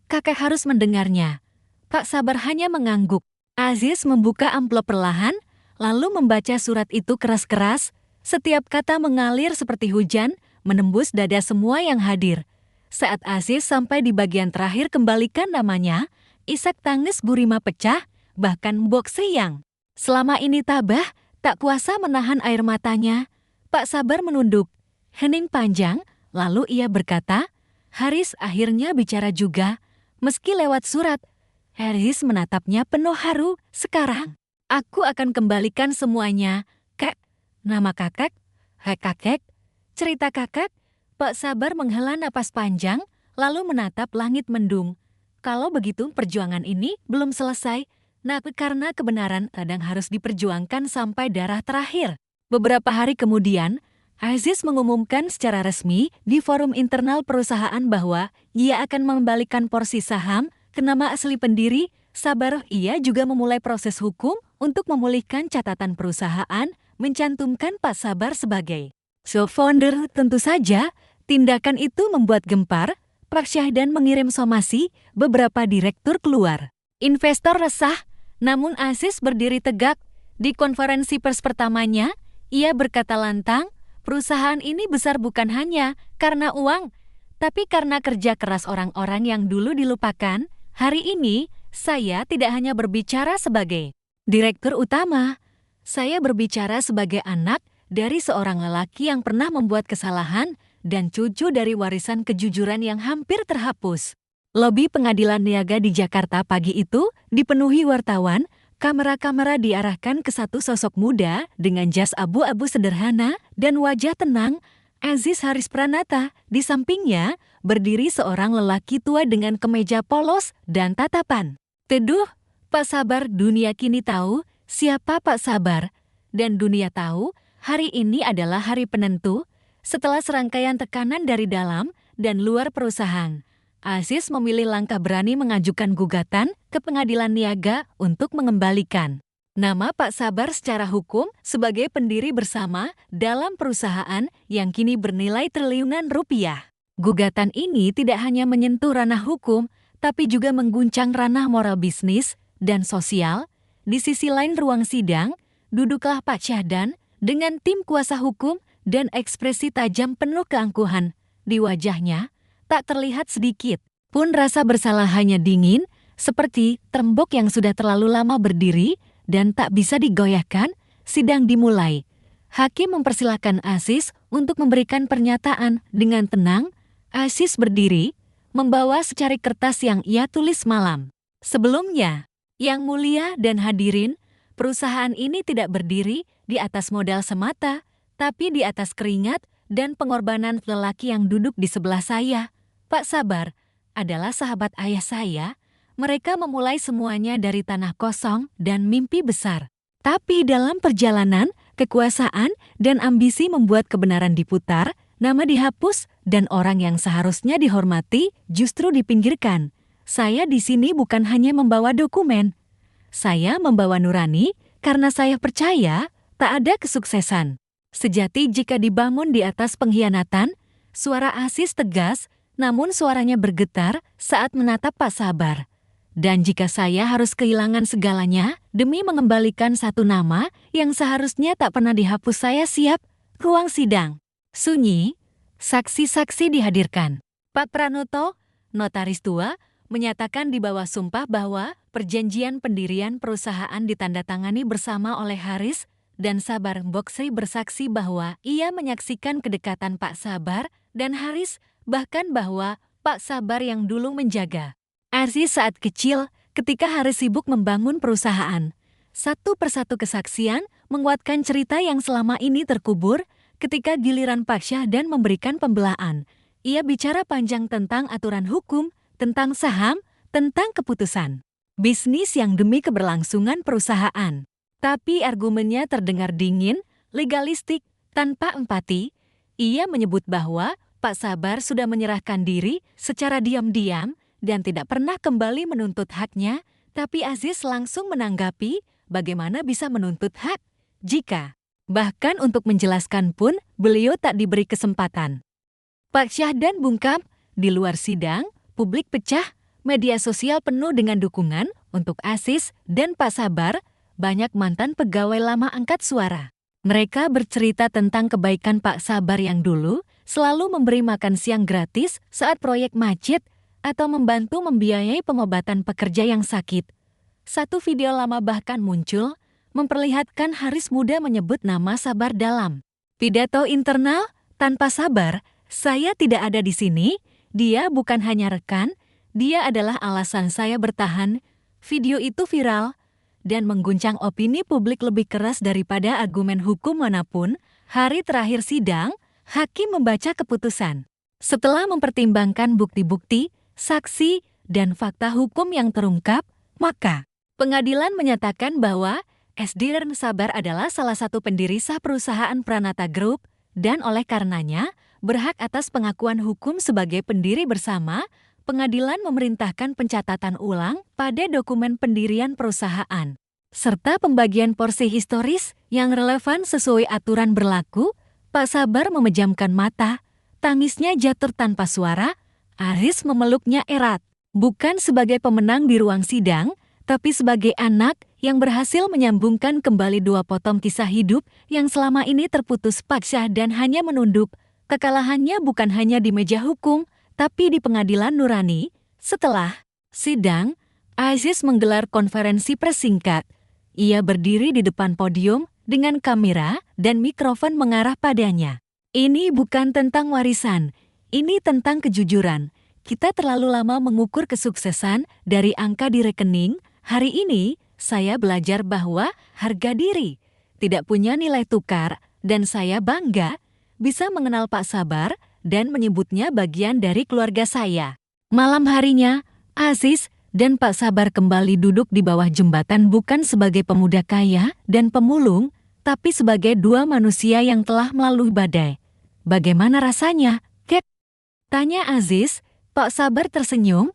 kakek harus mendengarnya. Pak Sabar hanya mengangguk. Aziz membuka amplop perlahan, lalu membaca surat itu keras-keras. Setiap kata mengalir seperti hujan, menembus dada semua yang hadir. Saat Aziz sampai di bagian terakhir kembalikan namanya, isak tangis Bu Rima pecah, bahkan Mbok Sri yang selama ini tabah, tak kuasa menahan air matanya. Pak Sabar menunduk, hening panjang, lalu ia berkata, Haris akhirnya bicara juga, meski lewat surat. Haris menatapnya penuh haru. Sekarang, aku akan kembalikan semuanya. Kek, nama kakek, kakek, cerita kakek. Pak Sabar menghela napas panjang, lalu menatap langit mendung. Kalau begitu perjuangan ini belum selesai, karena kebenaran kadang harus diperjuangkan sampai darah terakhir. Beberapa hari kemudian, Aziz mengumumkan secara resmi di forum internal perusahaan bahwa ia akan mengembalikan porsi saham ke nama asli pendiri. Sabar. Ia juga memulai proses hukum untuk memulihkan catatan perusahaan, mencantumkan Pak Sabar sebagai founder. Tentu saja, tindakan itu membuat gempar. Pak Syahdan mengirim somasi, beberapa direktur keluar. Investor resah, namun Aziz berdiri tegak. Di konferensi pers pertamanya, ia berkata lantang, perusahaan ini besar bukan hanya karena uang, tapi karena kerja keras orang-orang yang dulu dilupakan. Hari ini, saya tidak hanya berbicara sebagai direktur utama. Saya berbicara sebagai anak dari seorang lelaki yang pernah membuat kesalahan dan cucu dari warisan kejujuran yang hampir terhapus. Lobi pengadilan niaga di Jakarta pagi itu dipenuhi wartawan. Kamera-kamera diarahkan ke satu sosok muda dengan jas abu-abu sederhana dan wajah tenang, Aziz Haris Pranata. Di sampingnya berdiri seorang lelaki tua dengan kemeja polos dan tatapan teduh. Pak Sabar. Dunia kini tahu siapa Pak Sabar. dan dunia tahu hari ini adalah hari penentu setelah serangkaian tekanan dari dalam dan luar perusahaan. Aziz memilih langkah berani mengajukan gugatan ke pengadilan niaga untuk mengembalikan nama Pak Sabar secara hukum sebagai pendiri bersama dalam perusahaan yang kini bernilai triliunan rupiah. Gugatan ini tidak hanya menyentuh ranah hukum, tapi juga mengguncang ranah moral bisnis dan sosial. Di sisi lain ruang sidang, duduklah Pak Syahdan dengan tim kuasa hukum dan ekspresi tajam penuh keangkuhan. Di wajahnya, tak terlihat sedikit pun rasa bersalah, hanya dingin, seperti tembok yang sudah terlalu lama berdiri dan tak bisa digoyahkan. Sidang dimulai. Hakim mempersilahkan Aziz untuk memberikan pernyataan dengan tenang. Aziz berdiri, membawa secari kertas yang ia tulis malam sebelumnya. Yang mulia dan hadirin, perusahaan ini tidak berdiri di atas modal semata, tapi di atas keringat dan pengorbanan lelaki yang duduk di sebelah saya. Pak Sabar adalah sahabat ayah saya. Mereka memulai semuanya dari tanah kosong dan mimpi besar. Tapi dalam perjalanan, kekuasaan dan ambisi membuat kebenaran diputar, nama dihapus, dan orang yang seharusnya dihormati justru dipinggirkan. Saya di sini bukan hanya membawa dokumen. Saya membawa nurani karena saya percaya tak ada kesuksesan sejati jika dibangun di atas pengkhianatan. Suara Aziz tegas, namun suaranya bergetar saat menatap Pak Sabar. Dan jika saya harus kehilangan segalanya demi mengembalikan satu nama yang seharusnya tak pernah dihapus, saya siap. Ruang sidang sunyi. Saksi-saksi dihadirkan. Pak Pranoto, notaris tua, menyatakan di bawah sumpah bahwa perjanjian pendirian perusahaan ditandatangani bersama oleh Haris, dan Sabar Mboksri bersaksi bahwa ia menyaksikan kedekatan Pak Sabar dan Haris, bahkan bahwa Pak Sabar yang dulu menjaga Aziz saat kecil ketika Haris sibuk membangun perusahaan. Satu persatu kesaksian menguatkan cerita yang selama ini terkubur. Ketika giliran Pak Syahdan memberikan pembelaan, ia bicara panjang tentang aturan hukum, tentang saham, tentang keputusan bisnis yang demi keberlangsungan perusahaan. Tapi argumennya terdengar dingin, legalistik, tanpa empati. Ia menyebut bahwa Pak Sabar sudah menyerahkan diri secara diam-diam dan tidak pernah kembali menuntut haknya, tapi Aziz langsung menanggapi, bagaimana bisa menuntut hak jika bahkan untuk menjelaskan pun beliau tak diberi kesempatan. Pak Syahdan bungkam, di luar sidang, publik pecah, media sosial penuh dengan dukungan untuk Aziz dan Pak Sabar. Banyak mantan pegawai lama angkat suara. Mereka bercerita tentang kebaikan Pak Sabar yang dulu selalu memberi makan siang gratis saat proyek macet atau membantu membiayai pengobatan pekerja yang sakit. Satu video lama bahkan muncul, memperlihatkan Haris muda menyebut nama Sabar dalam pidato internal. Tanpa Sabar, saya tidak ada di sini. Dia bukan hanya rekan, dia adalah alasan saya bertahan. Video itu viral dan mengguncang opini publik lebih keras daripada argumen hukum manapun. Hari terakhir sidang, hakim membaca keputusan. Setelah mempertimbangkan bukti-bukti, saksi, dan fakta hukum yang terungkap, maka pengadilan menyatakan bahwa Sdn Sabar adalah salah satu pendiri sah perusahaan Pranata Group dan oleh karenanya berhak atas pengakuan hukum sebagai pendiri bersama. Pengadilan memerintahkan pencatatan ulang pada dokumen pendirian perusahaan serta pembagian porsi historis yang relevan sesuai aturan berlaku. Pak Sabar memejamkan mata, tangisnya jatuh tanpa suara. Haris memeluknya erat, bukan sebagai pemenang di ruang sidang, tapi sebagai anak yang berhasil menyambungkan kembali dua potong kisah hidup yang selama ini terputus. Pak Syahdan hanya menunduk. Kekalahannya bukan hanya di meja hukum, tapi di pengadilan nurani. Setelah sidang, Aziz menggelar konferensi pers singkat. Ia berdiri di depan podium dengan kamera dan mikrofon mengarah padanya. Ini bukan tentang warisan, ini tentang kejujuran. Kita terlalu lama mengukur kesuksesan dari angka di rekening. Hari ini, saya belajar bahwa harga diri tidak punya nilai tukar, dan saya bangga bisa mengenal Pak Sabar dan menyebutnya bagian dari keluarga saya. Malam harinya, Aziz dan Pak Sabar kembali duduk di bawah jembatan bukan sebagai pemuda kaya dan pemulung, tapi sebagai dua manusia yang telah melalui badai. Bagaimana rasanya, Kek? Tanya Aziz. Pak Sabar tersenyum.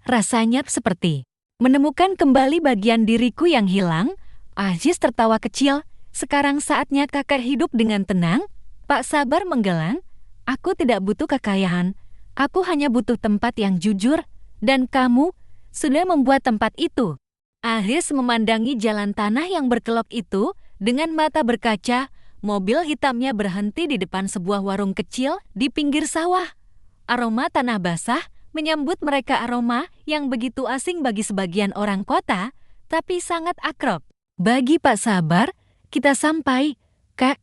Rasanya seperti menemukan kembali bagian diriku yang hilang. Aziz tertawa kecil. Sekarang saatnya kakak hidup dengan tenang. Pak Sabar menggelang. Aku tidak butuh kekayaan. Aku hanya butuh tempat yang jujur. Dan kamu sudah membuat tempat itu. Aziz memandangi jalan tanah yang berkelok itu dengan mata berkaca. Mobil hitamnya berhenti di depan sebuah warung kecil di pinggir sawah. Aroma tanah basah menyambut mereka, aroma yang begitu asing bagi sebagian orang kota, tapi sangat akrab bagi Pak Sabar. Kita sampai, Kak,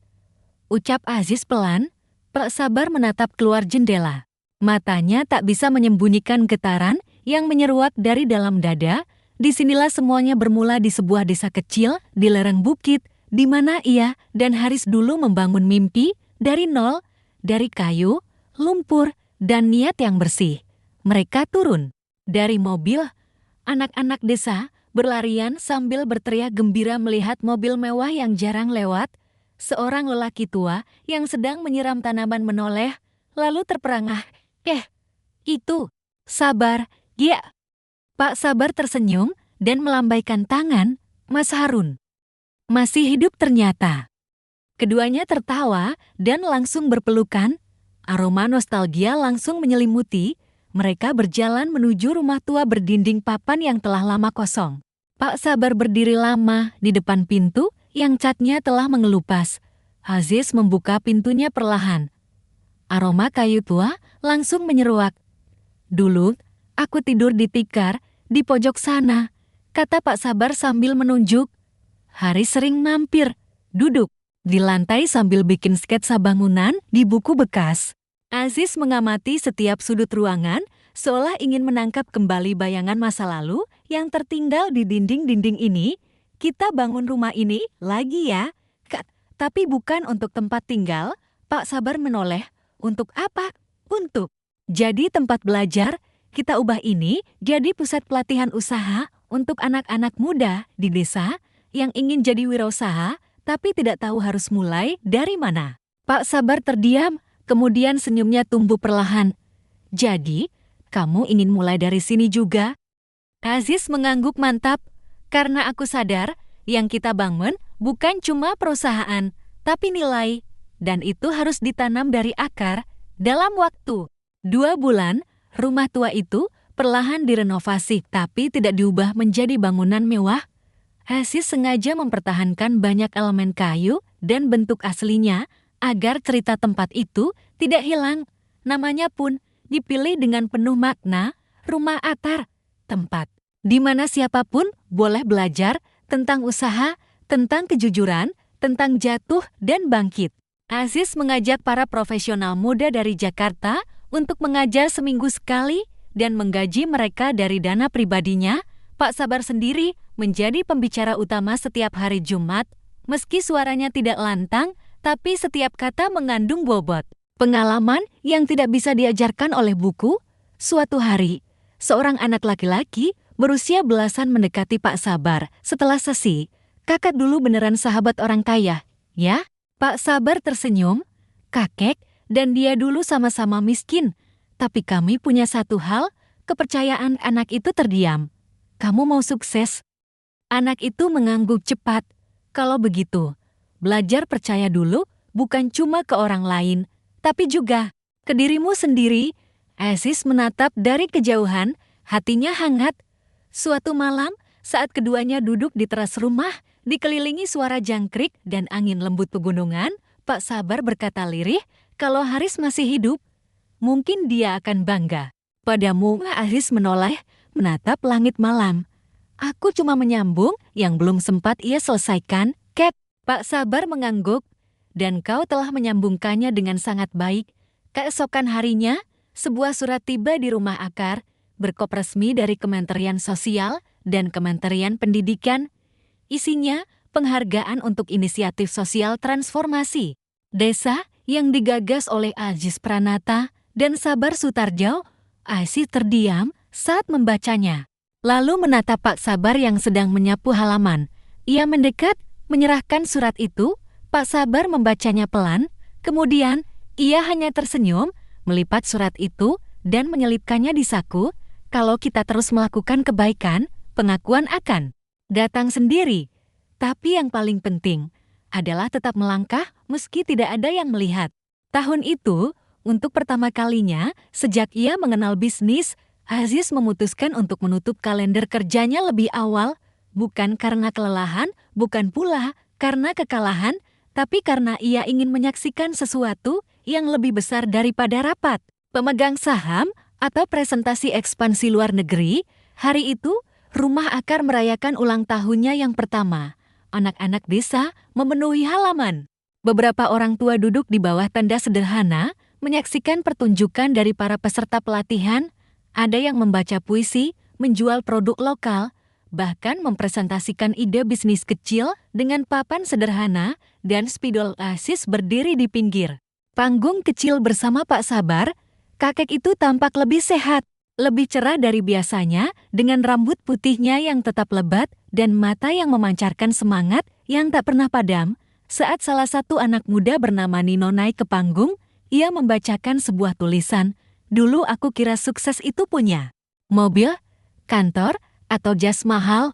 ucap Aziz pelan. Pak Sabar menatap keluar jendela. Matanya tak bisa menyembunyikan getaran yang menyeruak dari dalam dada. Disinilah semuanya bermula, di sebuah desa kecil di lereng bukit, di mana ia dan Haris dulu membangun mimpi dari nol, dari kayu, lumpur, dan niat yang bersih. Mereka turun dari mobil. Anak-anak desa berlarian sambil berteriak gembira melihat mobil mewah yang jarang lewat. Seorang lelaki tua yang sedang menyiram tanaman menoleh, lalu terperangah. Itu Sabar, ya. Pak Sabar tersenyum dan melambaikan tangan. Mas Harun masih hidup ternyata. Keduanya tertawa dan langsung berpelukan. Aroma nostalgia langsung menyelimuti. Mereka berjalan menuju rumah tua berdinding papan yang telah lama kosong. Pak Sabar berdiri lama di depan pintu yang catnya telah mengelupas. Aziz membuka pintunya perlahan. Aroma kayu tua langsung menyeruak. Dulu, aku tidur di tikar di pojok sana, kata Pak Sabar sambil menunjuk. Haris sering mampir, duduk di lantai sambil bikin sketsa bangunan di buku bekas. Aziz mengamati setiap sudut ruangan, seolah ingin menangkap kembali bayangan masa lalu yang tertinggal di dinding-dinding ini. Kita bangun rumah ini lagi ya, Kak. Tapi bukan untuk tempat tinggal. Pak Sabar menoleh. Untuk apa? Untuk jadi tempat belajar. Kita ubah ini jadi pusat pelatihan usaha untuk anak-anak muda di desa yang ingin jadi wirausaha, tapi tidak tahu harus mulai dari mana. Pak Sabar terdiam. Kemudian senyumnya tumbuh perlahan. Jadi, kamu ingin mulai dari sini juga? Aziz mengangguk mantap. Karena aku sadar, yang kita bangun bukan cuma perusahaan, tapi nilai. Dan itu harus ditanam dari akar. Dalam waktu 2 bulan, rumah tua itu perlahan direnovasi, tapi tidak diubah menjadi bangunan mewah. Aziz sengaja mempertahankan banyak elemen kayu dan bentuk aslinya, agar cerita tempat itu tidak hilang. Namanya pun dipilih dengan penuh makna, Rumah Atar. Tempat di mana siapapun boleh belajar tentang usaha, tentang kejujuran, tentang jatuh dan bangkit. Aziz mengajak para profesional muda dari Jakarta untuk mengajar seminggu sekali dan menggaji mereka dari dana pribadinya. Pak Sabar sendiri menjadi pembicara utama setiap hari Jumat. Meski suaranya tidak lantang, tapi setiap kata mengandung bobot. Pengalaman yang tidak bisa diajarkan oleh buku. Suatu hari, seorang anak laki-laki berusia belasan mendekati Pak Sabar. Setelah sesi, kakak dulu beneran sahabat orang kaya, ya? Pak Sabar tersenyum. Kakek dan dia dulu sama-sama miskin. Tapi kami punya satu hal, kepercayaan. Anak itu terdiam. Kamu mau sukses? Anak itu mengangguk cepat. Kalau begitu, belajar percaya dulu, bukan cuma ke orang lain, tapi juga ke dirimu sendiri. Aziz menatap dari kejauhan, hatinya hangat. Suatu malam, saat keduanya duduk di teras rumah, dikelilingi suara jangkrik dan angin lembut pegunungan, Pak Sabar berkata lirih, kalau Haris masih hidup, mungkin dia akan bangga padamu. Aziz menoleh, menatap langit malam. Aku cuma menyambung yang belum sempat ia selesaikan, Cat. Pak Sabar mengangguk. Dan kau telah menyambungkannya dengan sangat baik. Keesokan harinya, sebuah surat tiba di rumah Akar, berkop resmi dari Kementerian Sosial dan Kementerian Pendidikan. Isinya penghargaan untuk inisiatif sosial transformasi desa yang digagas oleh Aziz Pranata dan Sabar Sutarjo. Aziz terdiam saat membacanya, lalu menatap Pak Sabar yang sedang menyapu halaman. Ia mendekat, menyerahkan surat itu. Pak Sabar membacanya pelan, kemudian ia hanya tersenyum, melipat surat itu, dan menyelipkannya di saku. Kalau kita terus melakukan kebaikan, pengakuan akan datang sendiri. Tapi yang paling penting adalah tetap melangkah meski tidak ada yang melihat. Tahun itu, untuk pertama kalinya, sejak ia mengenal bisnis, Aziz memutuskan untuk menutup kalender kerjanya lebih awal, bukan karena kelelahan, bukan pula karena kekalahan, tapi karena ia ingin menyaksikan sesuatu yang lebih besar daripada rapat pemegang saham atau presentasi ekspansi luar negeri. Hari itu, Rumah Akar merayakan ulang tahunnya yang pertama. Anak-anak desa memenuhi halaman. Beberapa orang tua duduk di bawah tenda sederhana, menyaksikan pertunjukan dari para peserta pelatihan. Ada yang membaca puisi, menjual produk lokal, bahkan mempresentasikan ide bisnis kecil dengan papan sederhana, dan spidol Aziz berdiri di pinggir panggung kecil bersama Pak Sabar. Kakek itu tampak lebih sehat, lebih cerah dari biasanya, dengan rambut putihnya yang tetap lebat dan mata yang memancarkan semangat yang tak pernah padam. Saat salah satu anak muda bernama Nino naik ke panggung, ia membacakan sebuah tulisan. Dulu aku kira sukses itu punya mobil, kantor, atau jas mahal.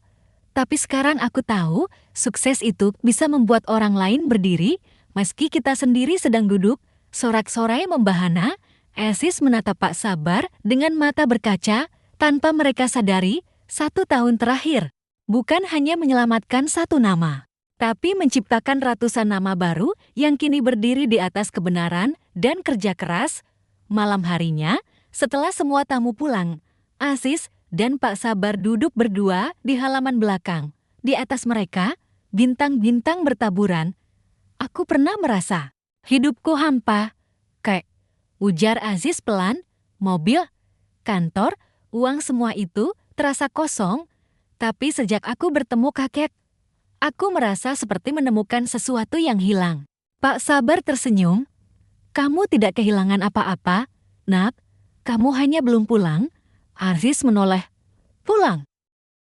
Tapi sekarang aku tahu, sukses itu bisa membuat orang lain berdiri, meski kita sendiri sedang duduk. Sorak-sorai membahana, Aziz menatap Pak Sabar dengan mata berkaca. Tanpa mereka sadari, 1 tahun terakhir bukan hanya menyelamatkan satu nama, tapi menciptakan ratusan nama baru yang kini berdiri di atas kebenaran dan kerja keras. Malam harinya, setelah semua tamu pulang, Aziz dan Pak Sabar duduk berdua di halaman belakang. Di atas mereka, bintang-bintang bertaburan. Aku pernah merasa hidupku hampa, Kek, ujar Aziz pelan. Mobil, kantor, uang, semua itu terasa kosong. Tapi sejak aku bertemu kakek, aku merasa seperti menemukan sesuatu yang hilang. Pak Sabar tersenyum. Kamu tidak kehilangan apa-apa, Nak. Kamu hanya belum pulang. Aziz menoleh. Pulang?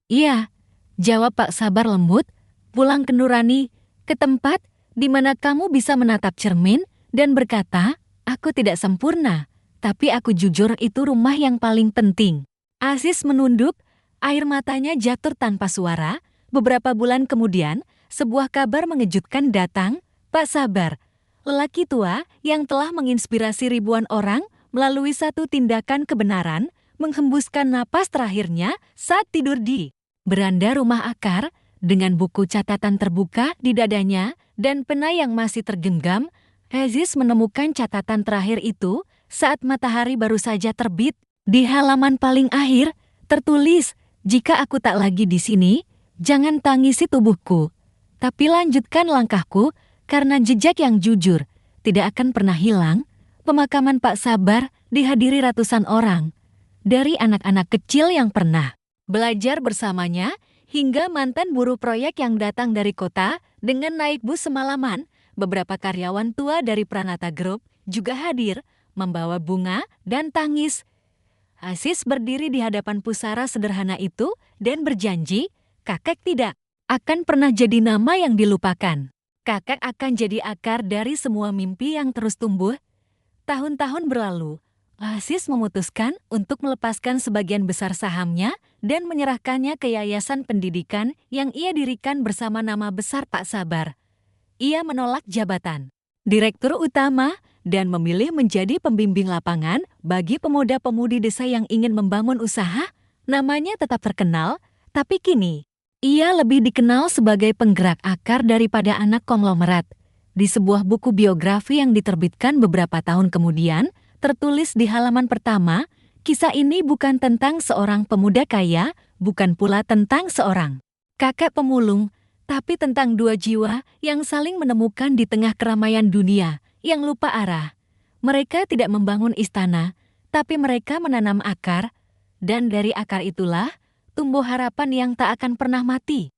Iya, jawab Pak Sabar lembut. Pulang ke nurani, ke tempat di mana kamu bisa menatap cermin dan berkata, aku tidak sempurna, tapi aku jujur, itu rumah yang paling penting. Aziz menunduk, air matanya jatuh tanpa suara. Beberapa bulan kemudian, sebuah kabar mengejutkan datang. Pak Sabar, lelaki tua yang telah menginspirasi ribuan orang melalui satu tindakan kebenaran, menghembuskan napas terakhirnya saat tidur di beranda Rumah Akar, dengan buku catatan terbuka di dadanya dan pena yang masih tergenggam. Aziz menemukan catatan terakhir itu saat matahari baru saja terbit. Di halaman paling akhir tertulis, jika aku tak lagi di sini, jangan tangisi tubuhku, tapi lanjutkan langkahku, karena jejak yang jujur tidak akan pernah hilang. Pemakaman Pak Sabar dihadiri ratusan orang, dari anak-anak kecil yang pernah belajar bersamanya, hingga mantan buruh proyek yang datang dari kota dengan naik bus semalaman. Beberapa karyawan tua dari Pranata Group juga hadir, membawa bunga dan tangis. Aziz berdiri di hadapan pusara sederhana itu dan berjanji, kakek tidak akan pernah jadi nama yang dilupakan. Kakek akan jadi akar dari semua mimpi yang terus tumbuh. Tahun-tahun berlalu, Aziz memutuskan untuk melepaskan sebagian besar sahamnya dan menyerahkannya ke yayasan pendidikan yang ia dirikan bersama nama besar Pak Sabar. Ia menolak jabatan direktur utama dan memilih menjadi pembimbing lapangan bagi pemuda-pemudi desa yang ingin membangun usaha. Namanya tetap terkenal, tapi kini ia lebih dikenal sebagai penggerak akar daripada anak konglomerat. Di sebuah buku biografi yang diterbitkan beberapa tahun kemudian, tertulis di halaman pertama, kisah ini bukan tentang seorang pemuda kaya, bukan pula tentang seorang kakek pemulung, tapi tentang dua jiwa yang saling menemukan di tengah keramaian dunia yang lupa arah. Mereka tidak membangun istana, tapi mereka menanam akar, dan dari akar itulah tumbuh harapan yang tak akan pernah mati.